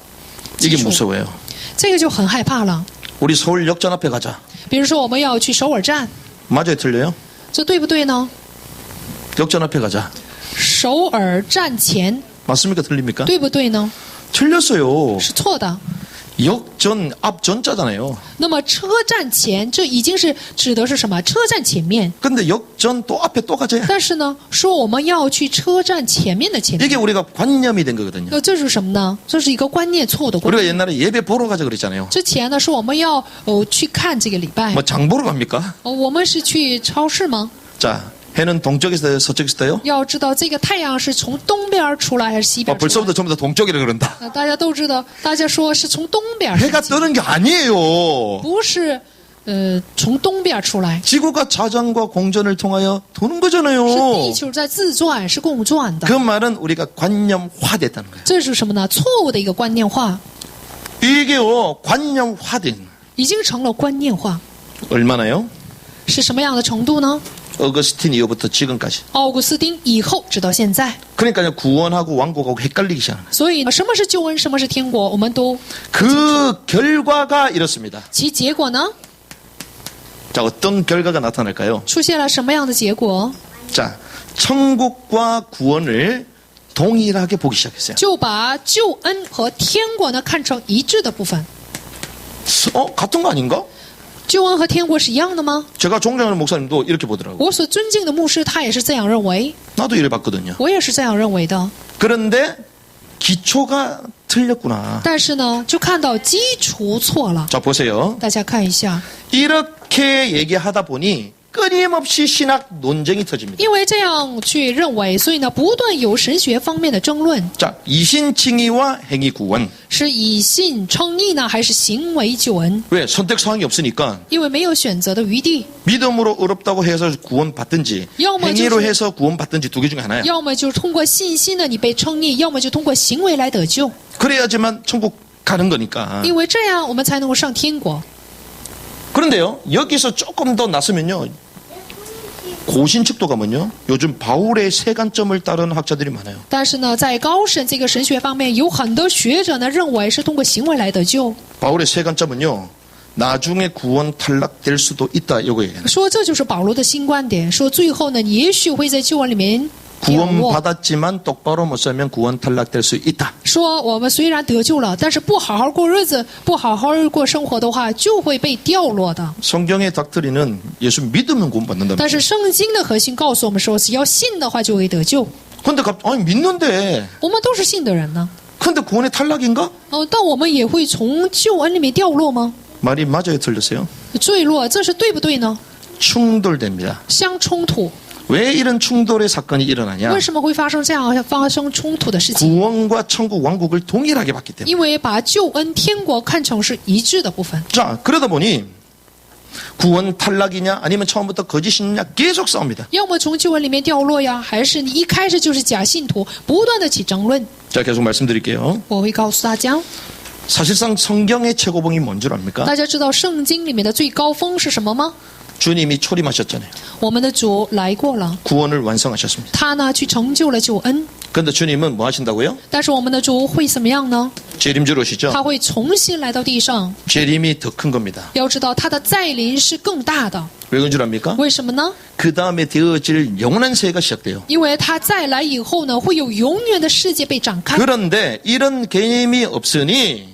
基 이게 础， 무서워요. 这个就很害怕了。 우리 서울 역전 앞에 가자. 比如说我们要去首尔站， 맞아요, 틀려요? 这对不对呢？ 역전 앞에 가자. 首尔站前 맞습니까? 틀립니까? 对不对呢？ 틀렸어요. 是错的。 역전 앞 전자잖아요. 那么车站前，这已经是指的是什么？车站前面。 근데 역전 또 앞에 또 가자. 但是呢，说我们要去车站前面的前面， 이게 우리가 관념이 된 거거든요. 这是什么呢？这是一个观念错误的观 우리가 念。 옛날에 예배 보러 가자 그랬잖아요. 之前呢，说我们要去看这个礼拜， 뭐 장 보러 갑니까? 我们是去超市吗？ 자, 해는 동쪽에서 떠요, 서쪽에서 떠요? 要知道这个太阳是从东边出来还是西边出来？ 벌써부터 전부 다 동쪽이라 그런다. 大家都知道，大家说是从东边升 해가 起， 뜨는 게 아니에요. 不是从东边出来， 지구가 자전과 공전을 통하여 도는 是 거잖아요. 地球在自转，是共转的 그 。 말은 우리가 관념화됐다는 거예요. 这是什么呢？错误的一个观念化， 이게요, 관념화된. 已经成了观念化， 얼마나요? 是什么样的程度呢？ 어거스틴 이후부터 지금까지. 奥古斯丁以后直到现在， 그러니까요, 구원하고 왕국하고 헷갈리기 시작하는 거예요. 所以什么是救恩，什么是天国，我们都 그 결과가 이렇습니다. 其结果呢， 자, 어떤 결과가 나타날까요? 出现了什么样的结果？ 자, 천국과 구원을 동일하게 보기 시작했어요. 就把救恩和天国呢看成一致的部分。 같은 거 아닌가? 救恩和天国是一样的吗？ 제가 존경하는 목사님도 이렇게 보더라고요. 我所尊敬的牧师他也是这样认为， 나도 이래 봤거든요. 我也是这样认为的。 그런데 기초가 틀렸구나. 但是呢，就看到基础错了。 자, 보세요. 大家看一下， 이렇게 얘기하다 보니 끊임없이 신학 논쟁이 터집니다. 因为这样去认为，所以呢，不断有神学方面的争论， 자, 이신칭의와 행위 구원. 是以信称义呢，还是行为救恩？ 왜? 선택 사항이 없으니까 因为没有选择的余地， 믿음으로 의롭다고 해서 구원 받든지 영어 행위로就是- 해서 구원 받든지 두 개 중에 하나야. 要么就是通过信心呢，你被称义；要么就通过行为来得救。 그래야지만 천국 가는 거니까. 因为这样，我们才能够上天国。 그런데요, 여기서 조금 더 나서면요, 고신측도 가면요, 요즘 바울의 세관점을 따르는 학자들이 많아요. 但是呢，在高神这个神学方面，有很多学者呢认为是通过行为来得救， 바울의 세관점은요, 나중에 구원 탈락될 수도 있다, 이거 얘기해요. 说这就是保罗的新观点，说最后呢，你也许会在救恩里面掉 구원 落。 받았지만 똑바로 못 살면 구원 탈락될 수 있다. 说我们虽然得救了，但是不好好过日子，不好好过生活的话，就会被掉落的。 성경의 닥트리는 예수 믿으면 구원 받는다. 但是圣经的核心告诉我们说，只要信的话就会得救。 근데 아니 믿는데. 我们都是信的人呢， 근데 구원의 탈락인가? 但我们也会从救恩里面掉落吗？ 말이 맞아요, 틀렸어요? 坠落，这是对不对呢？ 충돌됩니다. 相冲突。 왜 이런 충돌의 사건이 일어나냐? 为什么会发生这样发生冲突的事情？ 구원과 천국 왕국을 동일하게 봤기 때문에. 因为把救恩、天国看成是一致的部分。 자, 그러다 보니 구원 탈락이냐 아니면 처음부터 거짓 신이냐 계속 싸웁니다. 要么从救恩里面掉落呀，还是你一开始就是假信徒，不断的起争论。 자, 계속 말씀드릴게요. 我会告诉大家， 사실상 성경의 최고봉이 뭔 줄 압니까? 大家知道圣经里面的最高峰是什么吗？ 주님이 초림하셨잖아요. 我们的主来过了， 구원을 완성하셨습니다. 他呢去成就了救恩， 그런데 주님은 뭐 하신다고요? 但是我们的主会怎么样呢？ 재림주로 오시죠. 他会重新来到地上。 재림이 더 큰 겁니다. 要知道，他的再临是更大的。 왜 그런 줄 압니까? 为什么呢？ 그 다음에 되어질 영원한 세가 시작돼요. 因为他再来以后呢，会有永远的世界被展开。 그런데 이런 개념이 없으니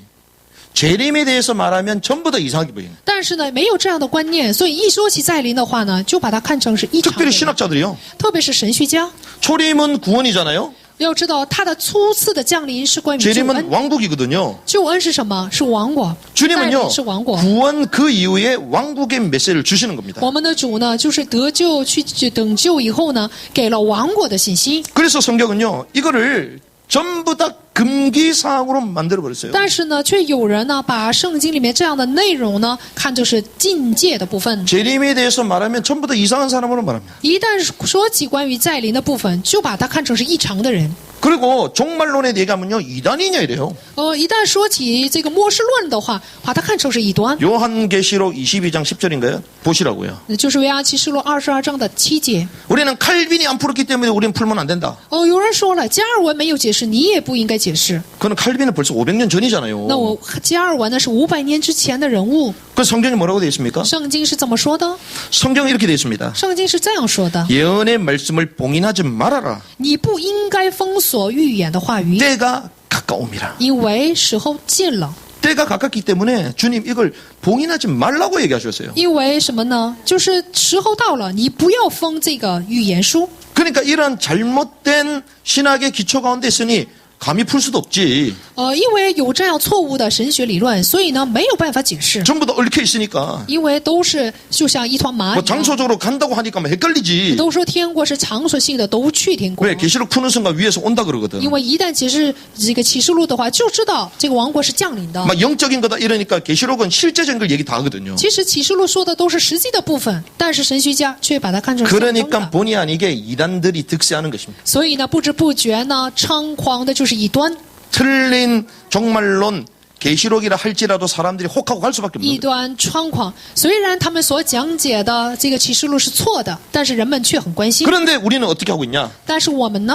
재림에 대해서 말하면 전부 다 이상하게 보이는. 但是呢，没有这样的观念，所以一说起再临的话呢，就把它看成是一场的 특별히 신학자들이요. 特别是神学家。 초림은 구원이잖아요. 要知道，他的初次的降临是关于救 재림은 恩。 왕국이거든요. 救恩是什么？是王国。再 주님은요 临是王国。 구원 그 이후에 왕국의 메시지를 주시는 겁니다. 我们的主呢，就是得救去等救以后呢，给了王国的信息。 그래서 성경은요 이거를 전부 다 금기사항으로 만들어버렸어요. 但是呢，却有人呢，把圣经里面这样的内容呢，看作是禁戒的部分。 재림에 대해서 말하면 전부 다 이상한 사람으로 말합니다. 一旦说起关于再临的部分，就把它看成是异常的人。 그리고 종말론에 얘기하면요 이단이냐 이래요. 一旦说起这个末世论的话，把它看成是异端。 요한계시록 22장 10절인가요? 보시라고요. 就是约翰启示录22章的7节。 우리는 칼빈이 안 풀었기 때문에 우리는 풀면 안 된다. 有人说了，加尔文没有解释，你也不应该解释。 그건 칼빈은 벌써 500년 전이잖아요. 那我加尔文呢是500年之前的人物， 그 성경이 뭐라고 되어 있습니까? 圣经是怎么说的？ 성경이 이렇게 되어 있습니다. 圣经是这样说的： 예언의 말씀을 봉인하지 말아라. 你不应该封锁预言的话语， 때가 가까움이라. 因为时候近了。 때가 가깝기 때문에 주님 이걸 봉인하지 말라고 얘기하셨어요. 因为什么呢？就是时候到了，你不要封这个预言书。 그러니까 이런 잘못된 신학의 기초 가운데 있으니 감히 풀 수도 없지. 因为有这样错误的神学理论，所以呢没有办法解释。 전부 다 얽혀 있으니까 因为都是就像一团麻 뭐 一样， 장소적으로 간다고 하니까 뭐 헷갈리지. 都说天国是场所性的，都去天国。 왜 계시록 푸는 순간 위에서 온다 그러거든. 因为一旦解释这个启示录的话，就知道这个王国是降临的。 막 영적인 거다 이러니까 계시록은 실제적인 걸 얘기 다 하거든요. 其实启示录说的都是实际的部分，但是神学家却把它看成是象征 그러니까 的。 본의 아니게 이단들이 득세하는 것입니다. 所以呢，不知不觉呢，猖狂的就是异端。 틀린 종말론 계시록이라 할지라도 사람들이 혹하고 갈 수밖에 异 없는 거예요. 端猖狂，虽然他们所讲解的这个启示录是错的，但是人们却很关心。 그런데 우리는 어떻게 하고 있냐? 但是我们呢？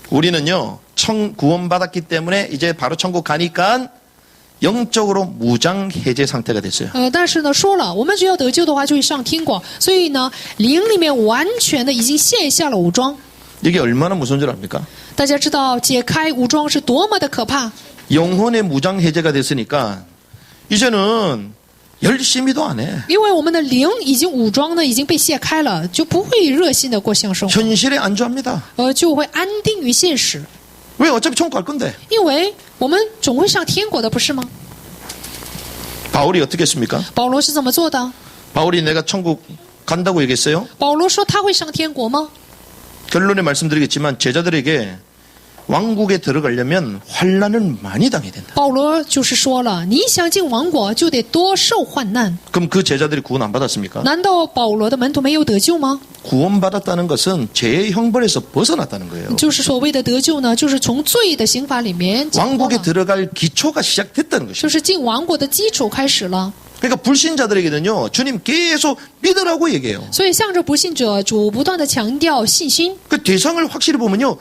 우리는요 구원받았기 때문에 이제 바로 천국 가니까 영적으로 무장 해제 상태가 됐어요. 但是呢，说了，我们只要得救的话，就会上天国。所以呢，灵里面完全的已经卸下了武装。 이게 얼마나 무서운 줄 압니까? 大家知道解开武装是多么的可怕。 영혼의 무장 해제가 됐으니까 이제는 열심히도 안 해. 因为我们的灵已经武装呢，已经被卸开了，就不会热心的过向生活， 현실에 안주합니다. 就会安定于现实。 왜 어차피 천국 갈 건데. 因为我们总会上天国的，不是吗？ 바울이 어떻게 했습니까? 保罗是怎么做的？ 바울이 내가 천국 간다고 얘기했어요? 保罗说他会上天国吗？ 결론에 말씀드리겠지만 제자들에게 왕국에 들어가려면 환난을 많이 당해야 된다. 保罗就是说了，你想进王国，就得多受患难。 그럼 그 제자들이 구원 안 받았습니까? 难道保罗的门徒没有得救吗？ 구원받았다는 것은 죄의 형벌에서 벗어났다는 거예요. 就是所谓的得救呢，就是从罪的刑罚里面解脱 왕국에 了， 들어갈 기초가 시작됐다는 就 것입니다. 是进王国的基础开始了。 그러니까 불신자들에게는요, 주님 계속 믿으라고 얘기해요. 所以向着不信者，主不断的强调信心。 그 대상을 확실히 보면요,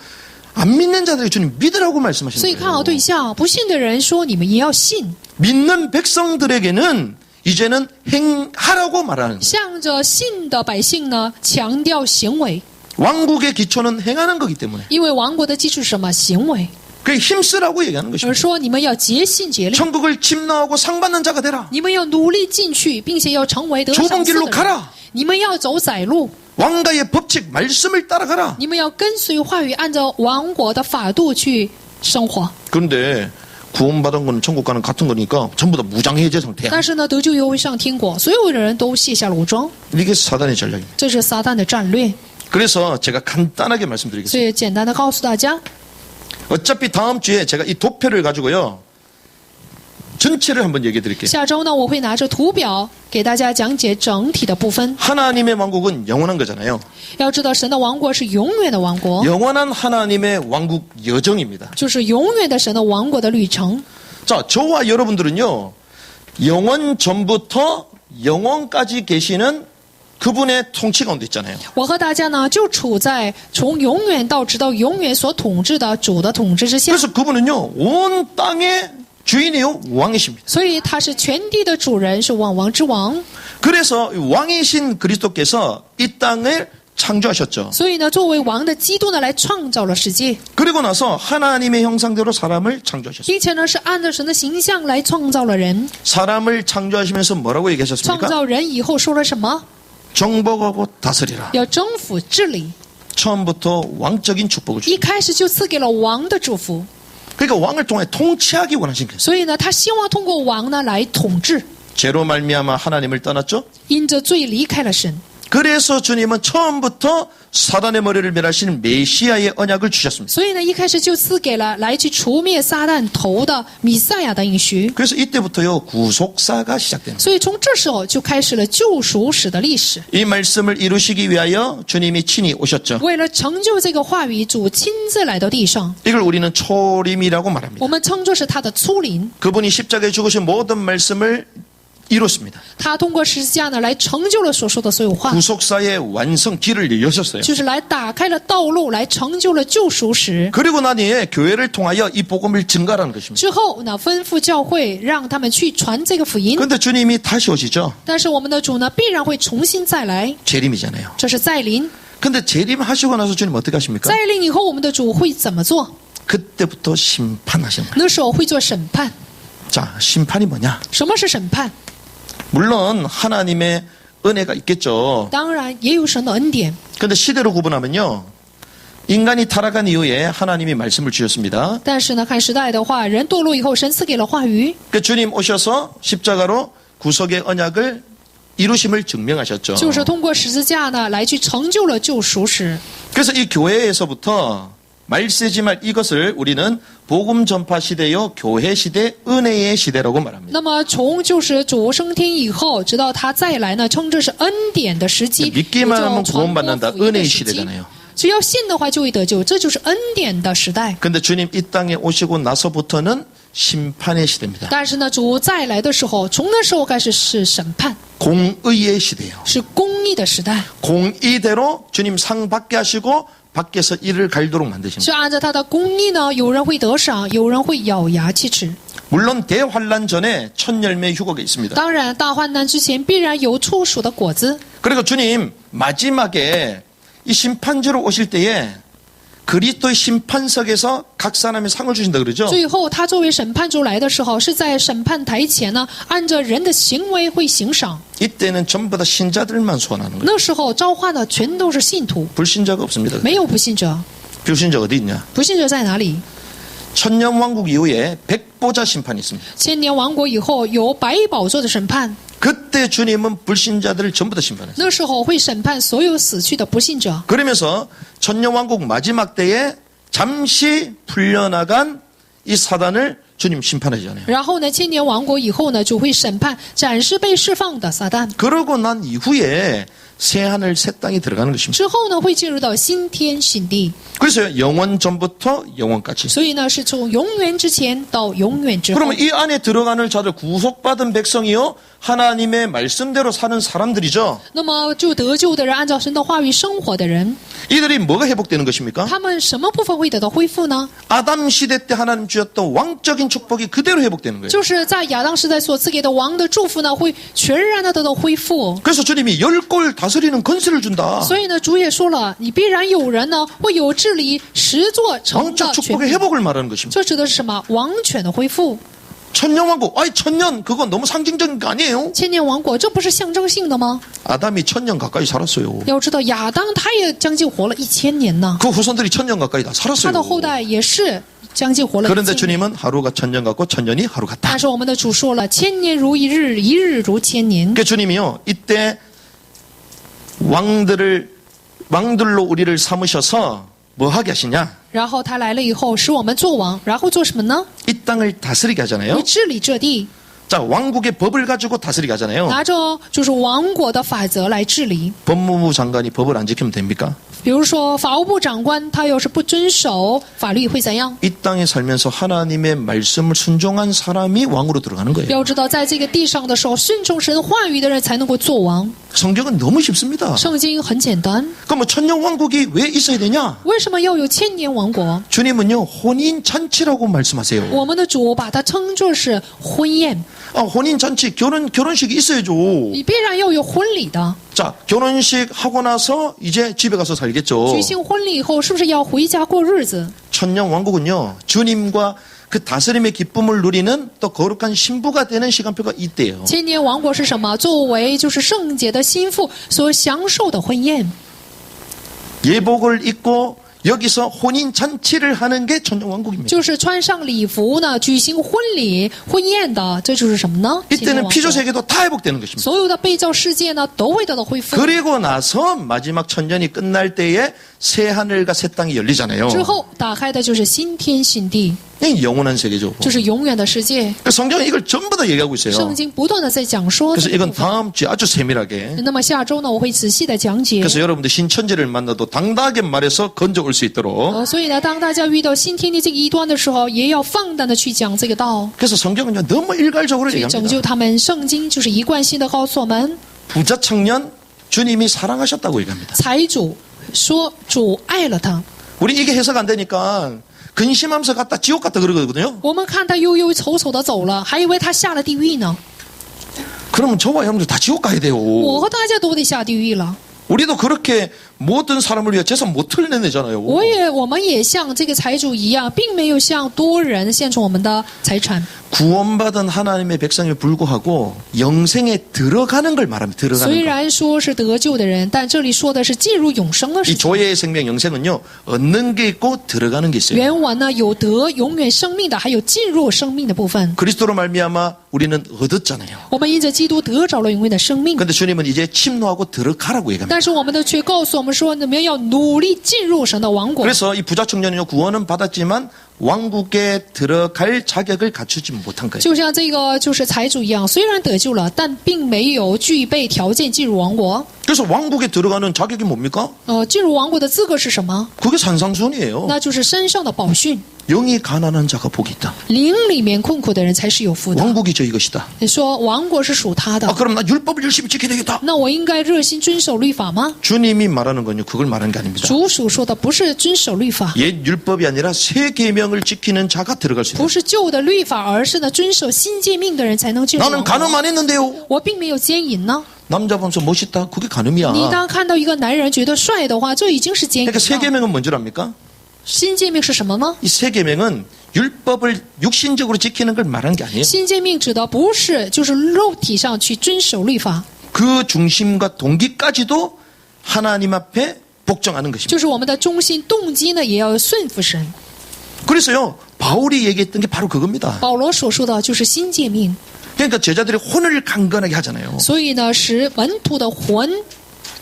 안 믿는 자들에게 주님 믿으라고 말씀하시는 所以看好 거예요. 对象，不信的人说你们也要信， 믿는 백성들에게는 이제는 행하라고 말하는 거예요. 向着信的百姓呢，强调行为， 왕국의 기초는 행하는 거기 때문에 因为王国的基础是什么？行为， 그게 힘쓰라고 얘기하는 而 것입니다. 说你们要竭心竭力， 천국을 침노하고 상받는 자가 되라. 你们要努力进去，并且要成为得赏 좁은 赐 길로 的人。 가라. 你们要走窄路， 왕가의 법칙 말씀을 따라가라. 你们要跟随话语，按照王国的法度去生活。 그런데 구원받은 건 천국 가는 같은 거니까 전부 다 무장해제 상태야. 但是呢，得救又会上天国，所有的人都卸下了武装， 이게 사단의 전략입니다. 这是撒旦的战略。 그래서 제가 간단하게 말씀드리겠습니다. 所以简单的告诉大家， 어차피 다음 주에 제가 이 도표를 가지고요. 전체를 한번 얘기해 드릴게요. 下周呢，我会拿着图表给大家讲解整体的部分。 하나님의 왕국은 영원한 거잖아요. 要知道，神的王国是永远的王国， 영원한 하나님의 왕국 여정입니다. 就是永远的神的王国的旅程。 자, 저와 여러분들은요. 영원 전부터 영원까지 계시는 그분의 통치 가운데 있잖아요. 我和大家呢，就处在从永远到直到永远所统治的主的统治之下。 그래서 그분은요, 온 땅의 주인이요, 왕이십니다. 所以他是全地的主人，是万王之王。 그래서 왕이신 그리스도께서 이 땅을 창조하셨죠. 所以呢，作为王的基督呢，来创造了世界， 그리고 나서 하나님의 형상대로 사람을 창조하셨어요. 并且呢，是按照神的形象来创造了人。 사람을 창조하시면서 뭐라고 创 얘기하셨습니까? 造人以后说了什么？ 정복하고 다스리라. 要征服治理， 처음부터 왕적인 축복을 주셨어요. 一开始就赐给了王的祝福。 그러니까 왕을 통해 통치하기 원하신 거예요. 所以呢，他希望通过王呢来统治。 죄로 말미암아 하나님을 떠났죠. 因着罪离开了神， 그래서 주님은 처음부터 사단의 머리를 멸하시는 메시아의 언약을 주셨습니다. 所以呢，一开始就赐给了来去除灭撒旦头的弥赛亚的应许。 그래서 이때부터요, 구속사가 시작됩니다. 所以从这时候就开始了救赎史的历史。 이 말씀을 이루시기 위하여 주님이 친히 오셨죠. 为了成就这个话语，主亲自来到地上， 이걸 우리는 초림이라고 말합니다. 我们称作是他的初临。 그분이 십자가에 죽으신 모든 말씀을 이뤘습니다. 他通过十字架呢来成就了所说的所有话， 구속사의 완성 길을 여셨어요. 就是来打开了道路，来成就了救赎史。 그리고 난 뒤에 교회를 통하여 이 복음을 증가하는 것입니다. 之后呢，吩咐教会让他们去传这个福音。 그런데 주님이 다시 오시죠. 但是我们的主呢，必然会重新再来， 재림이잖아요. 这是再临。 근데 재림하시고 나서 주님 어떻게 하십니까? 再临以后，我们的主会怎么做？ 그때부터 심판하시는 거예요. 那时候会做审判。 자, 심판이 뭐냐? 什么是审判？ 물론 하나님의 은혜가 있겠죠. 当然也有神的恩典。 근데 시대로 구분하면요. 인간이 타락한 이후에 하나님이 말씀을 주셨습니다. 但是呢，看时代的话，人堕落以后，神赐给了话语。 그 주님 오셔서 십자가로 구속의 언약을 이루심을 증명하셨죠. 就是通过十字架呢，来去成就了救赎史。 그래서 이 교회에서부터 말세지말 이것을 우리는 복음 전파 시대요, 교회 시대, 은혜의 시대라고 말합니다. 那么从就是主升天以后，直到他再来呢，称这是恩典的时期， 믿기만 也叫 하면 传播 구원받는다. 福音的 은혜의 时期。 시대잖아요. 只要信的话就会得救，这就是恩典的时代。 근데 주님 이 땅에 오시고 나서부터는 심판의 시대입니다. 但是呢，主再来的时候，从那时候开始是审判， 공의의 시대예요. 是公义的时代， 공의대로 주님 상 받게 하시고 밖에서 이를 갈도록 만드십니다. 是按照他的公义呢，有人会得赏，有人会咬牙切齿。 물론 대환란 전에 첫 열매 휴거가 있습니다. 当然，大患难之前必然有初熟的果子。 그리고 주님 마지막에 이 심판주로 오실 때에 그리스도의 심판석에서 각 사람의 상을 주신다 그러죠. 最后，他作为审判主来的时候，是在审判台前呢，按照人的行为会行赏。 이때는 전부 다 신자들만 소원하는 거예요. 那时候召唤的全都是信徒， 불신자가 없습니다. 没有不信者。 불신자 어디 있냐? 不信者在哪里？ 천년왕국 이후에 백보자 심판이 있습니다. 千年王国以后有百宝座的审判， 그때 주님은 불신자들을 전부 다 심판했어요. 那时候会审判所有死去的不信者。 그러면서 천년왕국 마지막 때에 잠시 풀려나간 이 사단을 주님 심판하잖아요. 然后呢，千年王国以后呢，就会审判暂时被释放的撒旦。 그러고 난 이후에 새 하늘 새 땅이 들어가는 것입니다. 之后呢，会进入到新天新地。 그래서 영원 전부터 영원까지. 所以呢，是从永远之前到永远之后。 그러면 이 안에 들어가는 자들 구속받은 백성이요 하나님의 말씀대로 사는 사람들이죠. 那么就得救的人，按照神的话语生活的人， 이들이 뭐가 회복되는 것입니까? 他们什么部分会得到恢复呢？ 아담 시대 때 하나님 주셨던 왕적인 축복이 그대로 회복되는 거예요. 就是在亚当时代所赐给的王的祝福呢，会全然的得到恢复。 그래서 주님이 10골 다스리는 권세를 준다. 所以呢，主也说了，你必然有人呢会有治理十座城 왕적 的权 축복의 柄。 회복을 말하는 것입니다. 这指的是什么？王权的恢复。 천년왕국, 아이 천년 그거 너무 상징적인 거 아니에요? 千年王国，这不是象征性的吗？ 아담이 1000년 가까이 살았어요. 要知道，亚当他也将近活了1000年呢， 그 후손들이 1000년 가까이 다 他 살았어요. 的后代也是将近活了 그런데 1000年。 주님은 하루가 1000년 같고 1000년이 하루 같다. 但是我们的主说了，千年如一日，一日如千年。 그러니까 주님이요 이때 왕들로 우리를 삼으셔서 뭐 하게 하시냐? 然后他来了以后，使我们做王，然后做什么呢？ 이 땅을 다스리게 会 하잖아요. 治理这地， 자, 왕국의 법을 가지고 다스리게 하잖아요. 拿着就是王国的法则来治理。 법무부 장관이 법을 안 지키면 됩니까? 比如说法务部长官他要是不遵守法律会怎样？ 이 땅에 살면서 하나님의 말씀을 순종한 사람이 왕으로 들어가는 거예요. 要知道，在这个地上的时候，顺从神话语的人才能够做王。 성경은 너무 쉽습니다. 圣经很简单， 그럼 천년 왕국이 왜 있어야 되냐? 为什么要有千年王国？ 주님은요, 혼인 잔치라고 말씀하세요. 我们的主把它称作是婚宴， 혼인 잔치, 결혼식이 있어야죠. 你必然要有婚礼的。 자, 결혼식 하고 나서 이제 집에 가서 살겠죠. 举行婚礼以后，是不是要回家过日子？ 천년 왕국은요, 주님과 그 다스림의 기쁨을 누리는 또 거룩한 신부가 되는 시간표가 있대요. 千年王国是什么？作为就是圣洁的心腹所享受的婚宴， 예복을 입고 여기서 혼인 잔치를 하는 게 천년 왕국입니다. 就是穿上礼服呢，举行婚礼婚宴的，这就是什么呢？千年 이때는 王 피조 国 세계도 다 회복되는 것입니다. 所有的被造世界呢，都会得到恢复。 그리고 나서 마지막 천년이 끝날 때에 새 하늘과 새 땅이 열리잖아요. 之后打开的就是新天新地， 이 영원한 세계죠. 这是永远的世界。 성경은 이걸 전부 다 얘기하고 있어요. 圣经不断的在讲说这 그래서 个 이건 部分。 다음 주에 아주 세밀하게. 那么下周呢，我会仔细的讲解。 그래서 여러분들 신천지를 만나도 당당하게 말해서 건져올 수 있도록. 所以呢，当大家遇到新天地这个异端的时候，也要放胆的去讲这个道， 그래서 성경은요 너무 일괄적으로 去拯 얘기합니다. 救他们。圣经就是一贯性的告诉我们， 부자 청년 주님이 사랑하셨다고 얘기합니다. 财主说主爱了他。 우리 이게 해석 안 되니까 근심하면서 갔다 지옥 갔다 그러거든요. 我们看他忧忧愁愁的走了，还以为他下了地狱呢。 그러면 저와 여러분들 다 지옥 가야 돼요. 我和大家都得下地狱了。 우리도 그렇게 모든 사람을 위해 재산 못 털내내잖아요. 我们也像这个财主一样，并没有向多人献出我们的财产。 구원받은 하나님의 백성에 불구하고 영생에 들어가는 걸 말합니다. 虽 들어가는 거. 然说是得救的人，但这里说的是进入永生的事 이 情。 조예의 생명 영생은요. 얻는 게 있고 들어가는 게 있어요. 原文呢有得永远生命的，还有进入生命的部分。 그리스도로 말미암아 우리는 얻었잖아요. 我们因着基督得着了永远的生命， 근데 주님은 이제 침노하고 들어가라고 얘기합니다. 但是我们的却告诉我们说，你们要努力进入神的王国。 그래서 이 부자 청년은요. 구원은 받았지만 왕국에 들어갈 자격을 갖추지 못한 거예요. 就像这个就是财主一样，虽然得救了，但并没有具备条件进入王国。 그래서 왕국에 들어가는 자격이 뭡니까? 进入王国的资格是什么？ 그게 산상순이에요. 那就是身上的宝训。 영이 가난한 자가 복이 있다. 灵里面困苦的人才是有福的。 왕국이죠 이것이다. 你说王国是属他的， 그럼 나 율법을 열심히 지켜야 되겠다. 那我应该热心遵守律法吗？ 주님이 말하는 건요. 그걸 말하는 게 아닙니다. 主所说的不是遵守律法， 옛 율법이 아니라 새 계명을 지키는 자가 들어갈 수 不 있다. 是旧的律法，而是呢遵守新诫命的人才能进入 나는 王 간음 国。 안 했는데요. 我并没有奸淫呢。 남자 보면서 멋있다. 그게 간음이야. 你当看到一个男人觉得帅的话，这已经是奸淫 그러니까 새 了。 계명은 뭔 줄 압니까? 新诫命是什么呢？ 이 새 계명은 율법을 육신적으로 지키는 걸 말하는 게 아니에요. 新诫命指的不是就是肉体上去遵守律法， 그 중심과 동기까지도 하나님 앞에 복종하는 것입니다. 就是我们的中心动机呢，也要顺服神。 그래서요. 바울이 얘기했던 게 바로 그겁니다. 保罗所说的就是新诫命， 그러니까 제자들이 혼을 강건하게 하잖아요. 所以呢，使门徒的魂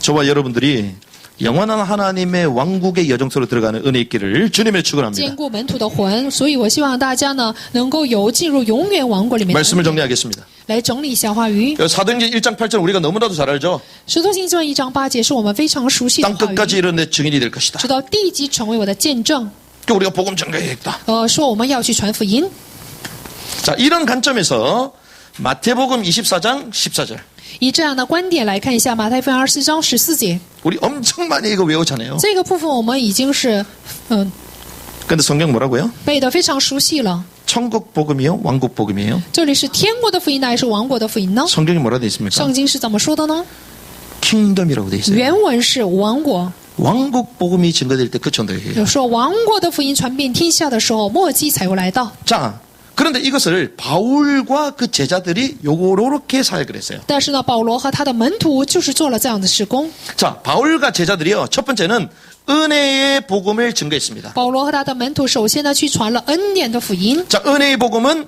저와 여러분들이 영원한 하나님의 왕국의 여정소로 들어가는 은혜 있기를 주님의 축원합니다. 坚固门徒的魂。所以我希望大家呢，能够有进入永远王国里面的 말씀을 정리하겠습니다. 来整理一下话语。 사도행전 1장 8절 우리가 너무나도 잘 알죠. 使徒行传1章8节是我们非常熟悉的 땅 话语， 끝까지 이런 내 증인이 될 것이다. 直到地极成为我的见证。 우리가 복음 전가해야겠다. 说我们要去传福音。 자, 이런 관점에서 마태복음 24장 14절. 以这样的观点来看一下马太福音24章14节， 우리 엄청 많이 이거 외우잖아요. 这个部分我们已经是근데 성경 뭐라고요? 背得非常熟悉了。 천국 복음이요? 왕국 복음이에요? 这里是天国的福音呢，还是王国的福音呢？ 성경이 뭐라 돼 있습니까? 圣经是怎么说的呢？ 킹덤이라고 돼 있어요. 原文是王国， 왕국 복음이 증거될 때 그 전도예요. 有说王国的福音传遍天下的时候，末期才会来到。 자, 그런데 이것을 바울과 그 제자들이 요렇게 사역을 했어요. 但是呢，保罗和他的门徒就是做了这样的事工。 자, 바울과 제자들이요. 첫 번째는 은혜의 복음을 증거했습니다. 保罗和他的门徒首先呢去传了恩典的福音。 자, 은혜의 복음은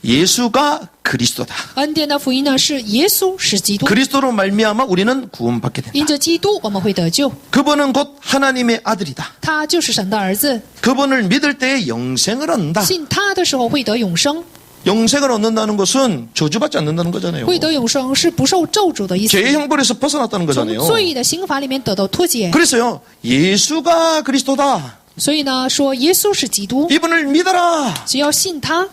예수가 그리스도다. 恩典的福音呢是耶稣是基督， 그리스도로 말미암아 우리는 구원받게 된다. 因着基督我们会得救。 그분은 곧 하나님의 아들이다. 他就是神的儿子， 그분을 믿을 때에 영생을 얻는다. 信他的时候会得永生。 영생을 얻는다는 것은 저주받지 않는다는 거잖아요. 会得永生是不受咒诅的意思， 죄의 형벌에서 벗어났다는 从 거잖아요. 罪的刑罚里面得到脱解。 그래서요, 예수가 그리스도다. 所以呢，说耶稣是基督， 이분을 믿어라. 只要信他，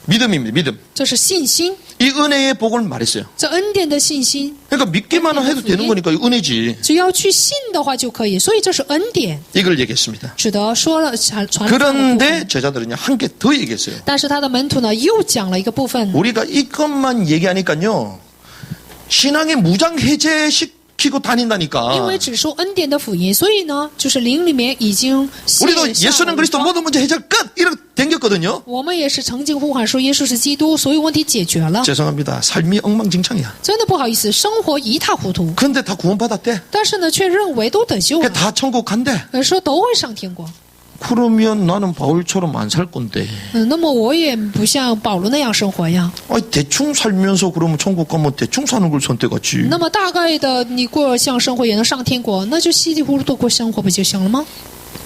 믿음입니다. 믿음. 这是信心， 이 은혜의 복을 말했어요. 这恩典的信心。 그러니까 믿기만 해도 되는 거니까 이 은혜지. 只要去信的话就可以，所以这是恩典， 이걸 얘기했습니다. 指的说了传传。 그런데 제자들은요, 한 개 더 얘기했어요. 但是他的门徒呢，又讲了一个部分。 우리가 이것만 얘기하니까요, 신앙의 무장 해제시키고 因 다닌다니까. 为只说恩典的福音，所以呢，就是灵里面已经 우리도 卸下 예수는 了 그리스도 武装 모든 문제 해결 끝! 이렇게 댕겼거든요. 我们也是曾经呼喊说耶稣是基督，所有问题解决了。 죄송합니다. 삶이 엉망진창이야. 真的不好意思，生活一塌糊涂， 근데 다 구원받았대. 但是呢，却认为都得救 그게 了， 다 천국 간대. 说都会上天国。 그러면 나는 바울처럼 안 살 건데. 那么我也不像保罗那样生活呀。 아니, 대충 살면서 그러면 천국 가면 대충 사는 걸 선택하지. 那么大概的，你过像生活也能上天国，那就稀里糊涂过生活不就行了吗？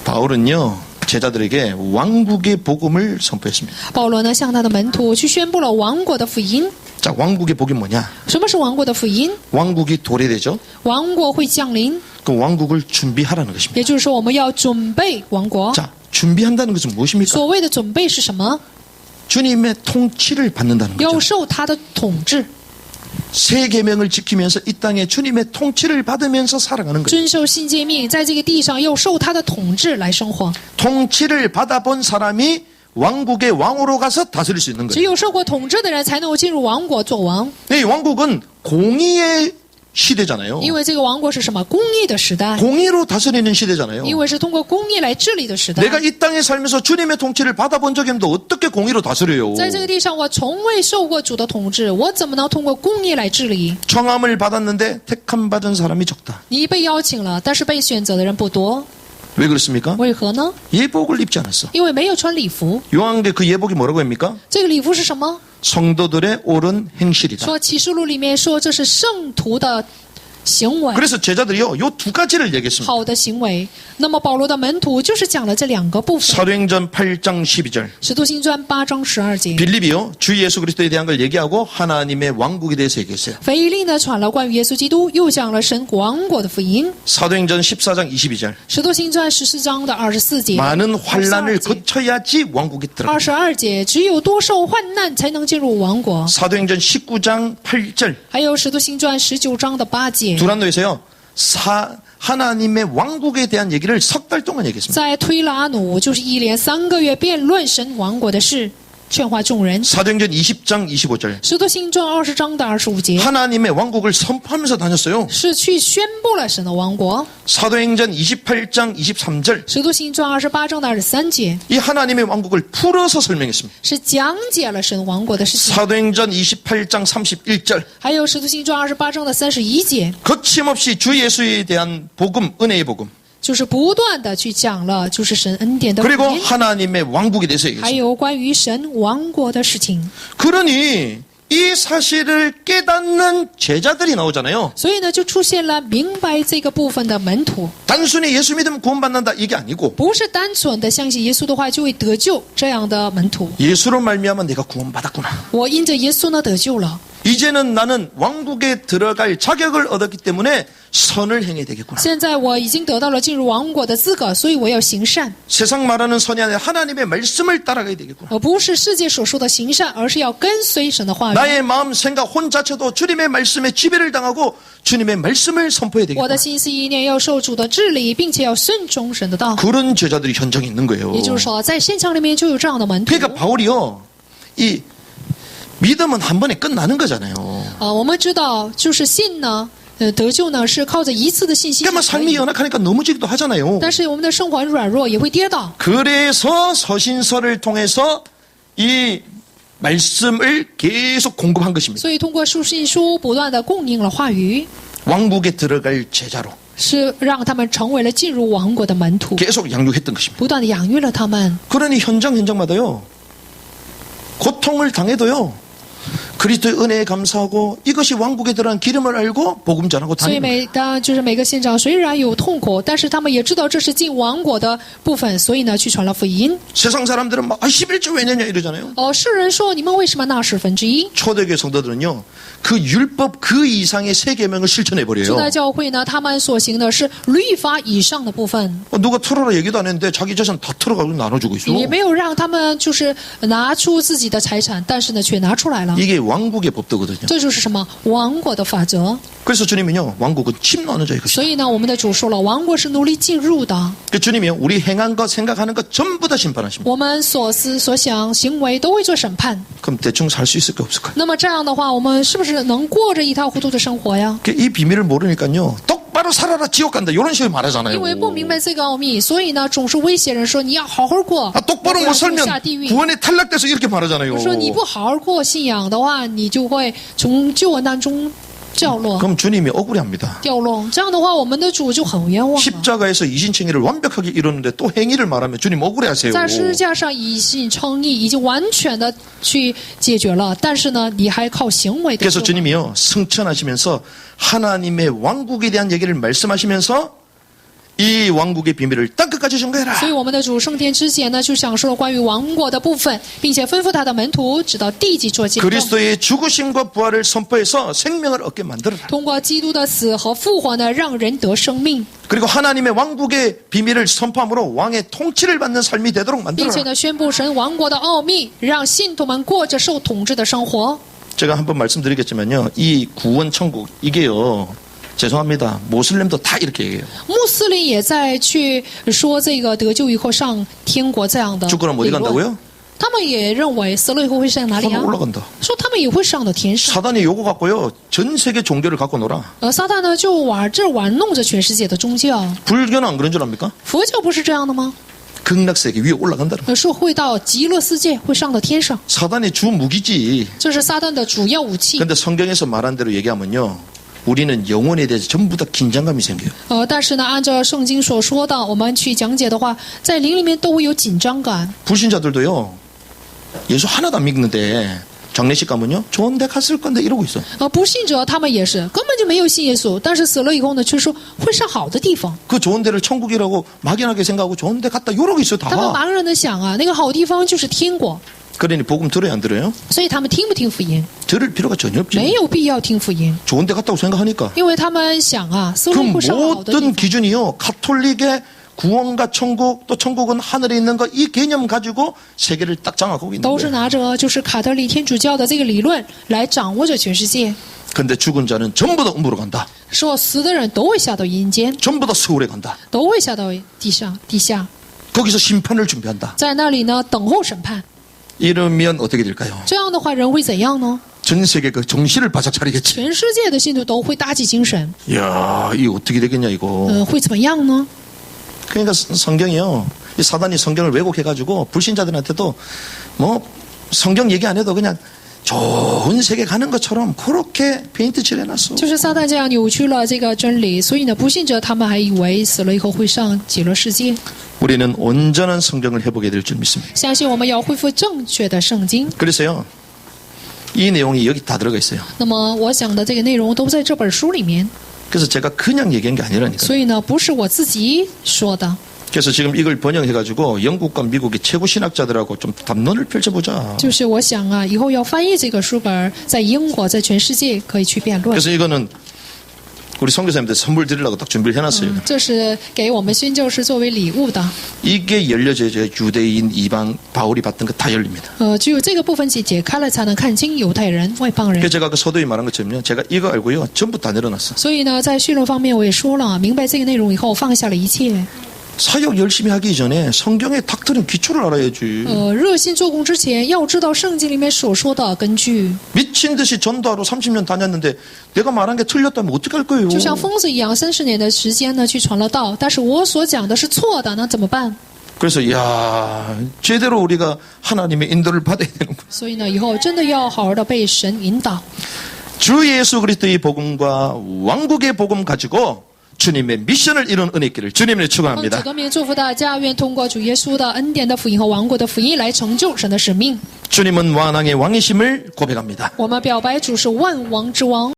바울은요, 제자들에게 왕국의 복음을 선포했습니다. 保罗呢，向他的门徒去宣布了王国的福音。 자, 왕국의 복이 뭐냐? 什么是王国的福音？ 왕국이 도래되죠. 王国会降临， 그 왕국을 준비하라는 것입니다. 也就是说我们要准备王国。 자, 준비한다는 것은 무엇입니까? 所谓的准备是什么？ 주님의 통치를 받는다는 要 거죠. 受他的统治， 새 계명을 지키면서 이 땅에 주님의 통치를 받으면서 살아가는 거예요. 遵守新诫命，在这个地上要受他的统治来生活。 통치를 받아본 사람이 왕국의 왕으로 가서 다스릴 수 있는 只 거예요. 有受过统治的人才能够进入王国做王， 이 왕국은 공의의 시대잖아요. 因为这个王国是什么？公义的时代， 공의로 다스리는 시대잖아요. 因为是通过公义来治理的时代。 내가 이 땅에 살면서 주님의 통치를 받아본 적이 없는데 어떻게 공의로 다스려요? 在这个地上，我从未受过主的统治，我怎么能通过公义来治理？ 청함을 받았는데 택함 받은 사람이 적다. 你被邀请了，但是被选择的人不多， 왜 그렇습니까? 为何呢？ 예복을 입지 않았어. 因为没有穿礼服。 요한계 그 예복이 뭐라고 합니까? 这个礼服是什么？ 성도들의 옳은 행실이다. 说启示录里面说这是圣徒的行为， 그래서 제자들이요, 요 두 가지를 얘기했습니다. 好的行为。那么保罗的门徒就是讲了这两个部分。 사도행전 8장 12절. 使徒行传8章12节， 빌립이요, 주 예수 그리스도에 대한 걸 얘기하고 하나님의 왕국에 대해서 얘기했어요. 腓利呢传了关于耶稣基督，又讲了神王国的福音。 사도행전 14장 22절. 使徒行传14章的24节， 많은 환란을 22节 거쳐야지 왕국에 들어가. 22节，只有多受患难才能进入王国。 사도행전 19장 8절. 还有使徒行传19章的8节， 두란노에서요, 하나님의 왕국에 대한 얘기를 석 달 동안 얘기했습니다. 在推拉努就是一连3个月辩论神王国的事，劝化众人。 사도행전 20장 25절. 使徒行传20章的25节， 하나님의 왕국을 선포하면서 다녔어요. 是去宣布了神的王国。 사도행전 28장 23절. 使徒行传28章的23节， 이 하나님의 왕국을 풀어서 설명했습니다. 是讲解了神王国的事情。 사도행전 28장 31절. 还有使徒行传28章的31节， 거침없이 주 예수에 대한 복음, 은혜의 복음. 就是不断的去讲了，就是神恩典的福 그리고 音， 하나님의 왕국에 대해서 还 얘기했습니다. 有关于神王国的事情。 그러니 이 사실을 깨닫는 제자들이 나오잖아요. 所以呢，就出现了明白这个部分的门徒， 단순히 예수 믿으면 구원받는다 이게 아니고 不是单纯的相信耶稣的话就会得救这样的门徒。 예수로 말미암아 내가 구원받았구나. 我因着耶稣呢得救了， 이제는 나는 왕국에 들어갈 자격을 얻었기 때문에 선을 행해야 되겠구나. 现在我已经得到了进入王国的资格，所以我要行善， 세상 말하는 선이 아니라 하나님의 말씀을 따라가야 되겠구나. 而不是世界所说的行善，而是要跟随神的话语。 나의 마음 생각 혼 자체도 주님의 말씀에 지배를 당하고 주님의 말씀을 선포해야 我 되겠구나. 的心思意念要受主的治理，并且要顺从神的道。 그런 제자들이 현장에 있는 거예요. 也就是说，在现场里面就有这样的门徒。 그러니까 바울이요, 이 믿음은 한 번에 끝나는 거잖아요. 我们知道，就是信呢，得救呢是靠着一次的信心 그러니까 就可 삶이 以。 연약하니까 넘어지기도 하잖아요. 但是我们的生活很软弱，也会跌倒。 그래서 서신서를 통해서 이 말씀을 계속 공급한 것입니다. 所以通过书信书不断的供应了话语， 왕국에 들어갈 제자로 是让他们成为了进入王国的门徒， 계속 양육했던 것입니다. 不断的养育了他们。 그러니 현장마다요, 고통을 당해도요, 그리스도의 은혜에 감사하고 이것이 왕국에 들어간 기름을 알고 복음 전하고 所以 다닙니다. 每个县长虽然有痛苦，但是他们也知道这是进王国的部分，所以呢去传了福音。 세상 사람들은 막 11조 왜 내냐 이러잖아요. 世人说你们为什么纳1/10？ 초대교회 성도들은요. 그 율법 그 이상의 세 계명을 실천해 初 버려요. 代教会呢，他们所行的是律法以上的部分， 누가 털어라 얘기도 안 했는데 자기 재산 다 털어가지고 나눠주고 있어. 也没有让他们就是拿出自己的财产，但是呢却拿出来了。 이게 왕국의 법도거든요. 这就是什么王国的法则。 그래서 주님은요. 왕국은 침노하는 자의 것이다. 所以呢，我们的主说了，王国是奴隶进入的。 그 주님이요. 우리 행한 것 생각하는 것 전부 다 심판하십니다. 我们所思所想行为都会做审判。 그럼 대충 살 수 있을까 없을까요? 那么这样的话，我们是不是能过着一塌糊涂的生活呀？ 이 비밀을 모르니까요. 똑바로 살아라 지옥 간다. 이런 식으로 말하잖아요. 因为不明白这个奥秘，所以呢，总是威胁人说你要好好过， 아, 똑바로 不然 못 就 살면 下地狱。 구원에 탈락돼서 이렇게 말하잖아요. 说你不好好过信仰的话，你就会从救恩当中掉落。 그럼 주님이 억울해합니다. 掉落，这样的话，我们的主就很冤枉了。 십자가에서 이신청의를 완벽하게 이루는데 또 행위를 말하면 주님 억울해하세요. 在十字架上以信称义，已经完全的去解决了，但是呢，你还靠行为的 그래서 주님이요 승천하시면서 하나님의 왕국에 대한 얘기를 말씀하시면서 이 왕국의 비밀을 땅끝까지 전가해라. 所以我们的主升天之前呢，就讲述了关于王国的部分，并且吩咐他的门徒直到地极做见证， 그리스도의 죽으심과 부활을 선포해서 생명을 얻게 만들어라. 通过基督的死和复活呢，让人得生命， 그리고 하나님의 왕국의 비밀을 선포함으로 왕의 통치를 받는 삶이 되도록 并且 만들어라. 呢，宣布神王国的奥秘，让信徒们过着受统治的生活。 제가 한번 말씀드리겠지만요. 이 구원 천국 이게요. 죄송합니다. 모슬렘도 다 이렇게 얘기해요. 穆斯林也在去说这个得救以后上天国这样的 죽고는 어디 理论， 간다고요? 他们也认为死了以后会上哪里 하늘 啊？ 올라간다. 说他们也会上到天上。 사단이 요거 갖고요. 전 세계 종교를 갖고 놀아. 撒旦呢就玩弄着全世界的宗教。 불교는 안 그런 줄 압니까? 佛教不是这样的吗？ 극락세계 위에 올라간다는 说会到极乐世界，会上到天上， 사단의 주 무기지. 这是撒旦的主要武器。 근데 성경에서 말한 대로 얘기하면요. 우리는 영혼에 대해서 전부 다 긴장감이 생겨요. 但是呢，按照圣经所说的，我们去讲解的话，在灵里面都会有紧张感。 불신자들도요. 예수 하나도 안 믿는데 장례식 가면요. 좋은 데 갔을 건데 이러고 있어요. 不信者他们也是根本就没有信耶稣，但是死了以后呢，却说会上好的地方。 그 좋은 데를 천국이라고 막연하게 생각하고 좋은 데 갔다 이러고 있어요. 他们 다. 茫然的想啊，那个好地方就是天国， 그러니 복음 들어요 안 들어요? 所以他们听不听福音？ 들을 필요가 전혀 没 없지. 有必要听福音， 좋은 데 갔다고 생각하니까. 因为他们想啊，死 그 了以后上好的地 모든 方。 기준이요. 가톨릭의 구원과 천국 또 천국은 하늘에 있는 거 이 개념 가지고 세계를 딱 장악하고 있는 都是 거예요. 拿着就是卡特利天主教的这个理论来掌握着全世界， 근데 죽은 자는 전부 다 음부로 간다. 说死的人都会下到阴间， 전부 다 서울에 간다. 都会下到地下， 거기서 심판을 준비한다. 在那里呢等候审判。 이러면 어떻게 될까요? 这样的话，人会怎样呢？ 전 세계 그 정신을 바짝 차리겠지. 全世界的信徒都会打起精神， 이야, 이거 어떻게 되겠냐 이거. 会怎么样呢？ 그러니까 성경이요. 이 사단이 성경을 왜곡해가지고 불신자들한테도 뭐 성경 얘기 안 해도 그냥 좋은 세계 가는 것처럼 그렇게 페인트 칠해놨어. 就是撒旦这样扭曲了这个真理，所以呢，不信者他们还以为死了以后会上极乐世界。 우리는 온전한 성경을 회복해야 될 줄 믿습니다. 相信我们要恢复正确的圣经。 그래서요. 이 내용이 여기 다 들어가 있어요. 那么我讲的这个内容都在这本书里面， 그래서 제가 그냥 얘기한 게 아니라니까요. 所以呢，不是我自己说的。 그래서 지금 이걸 번역해가지고 영국과 미국의 최고 신학자들하고 좀 담론을 펼쳐보자. 就是我想啊，以后要翻译这个书本，在英国，在全世界可以去辩论。 그래서 이거는 우리 선교사님들 선물 드리려고 딱 준비를 해놨어요. 这是给我们宣教士作为礼物的。 이게 열려져야 유대인, 이방, 바울이 받던 거 다 열립니다. 只有这个部分解开了，才能看清犹太人、外邦人 그래서 。 제가 그 서도에 말한 것처럼요. 제가 이거 알고요. 전부 다 내려놨어. 所以呢，在绪论方面我也说了，明白这个内容以后，放下了一切。 사역 열심히 하기 전에 성경의 닥터린 기초를 알아야지. 热心做工之前，要知道圣经里面所说的根据。 미친 듯이 전도하러 30년 다녔는데 내가 말한 게 틀렸다면 어떻게 할 거예요? 就像疯子一样，30年的时间呢去传了道，但是我所讲的是错的，那怎么办？ 그래서 야 제대로 우리가 하나님의 인도를 받아야 되는 거예요. 所以呢，以后真的要好好的被神引导。 주 예수 그리스도의 복음과 왕국의 복음 가지고 주님의 미션을 이룬 은혜 있기를 주님을 奉主 축원합니다. 的名祝福大家，愿通过主耶稣的恩典的福音和王国的福音来成就神的使命。 주님은 왕왕의 왕이심을 고백합니다. 我们表白主是万王之王。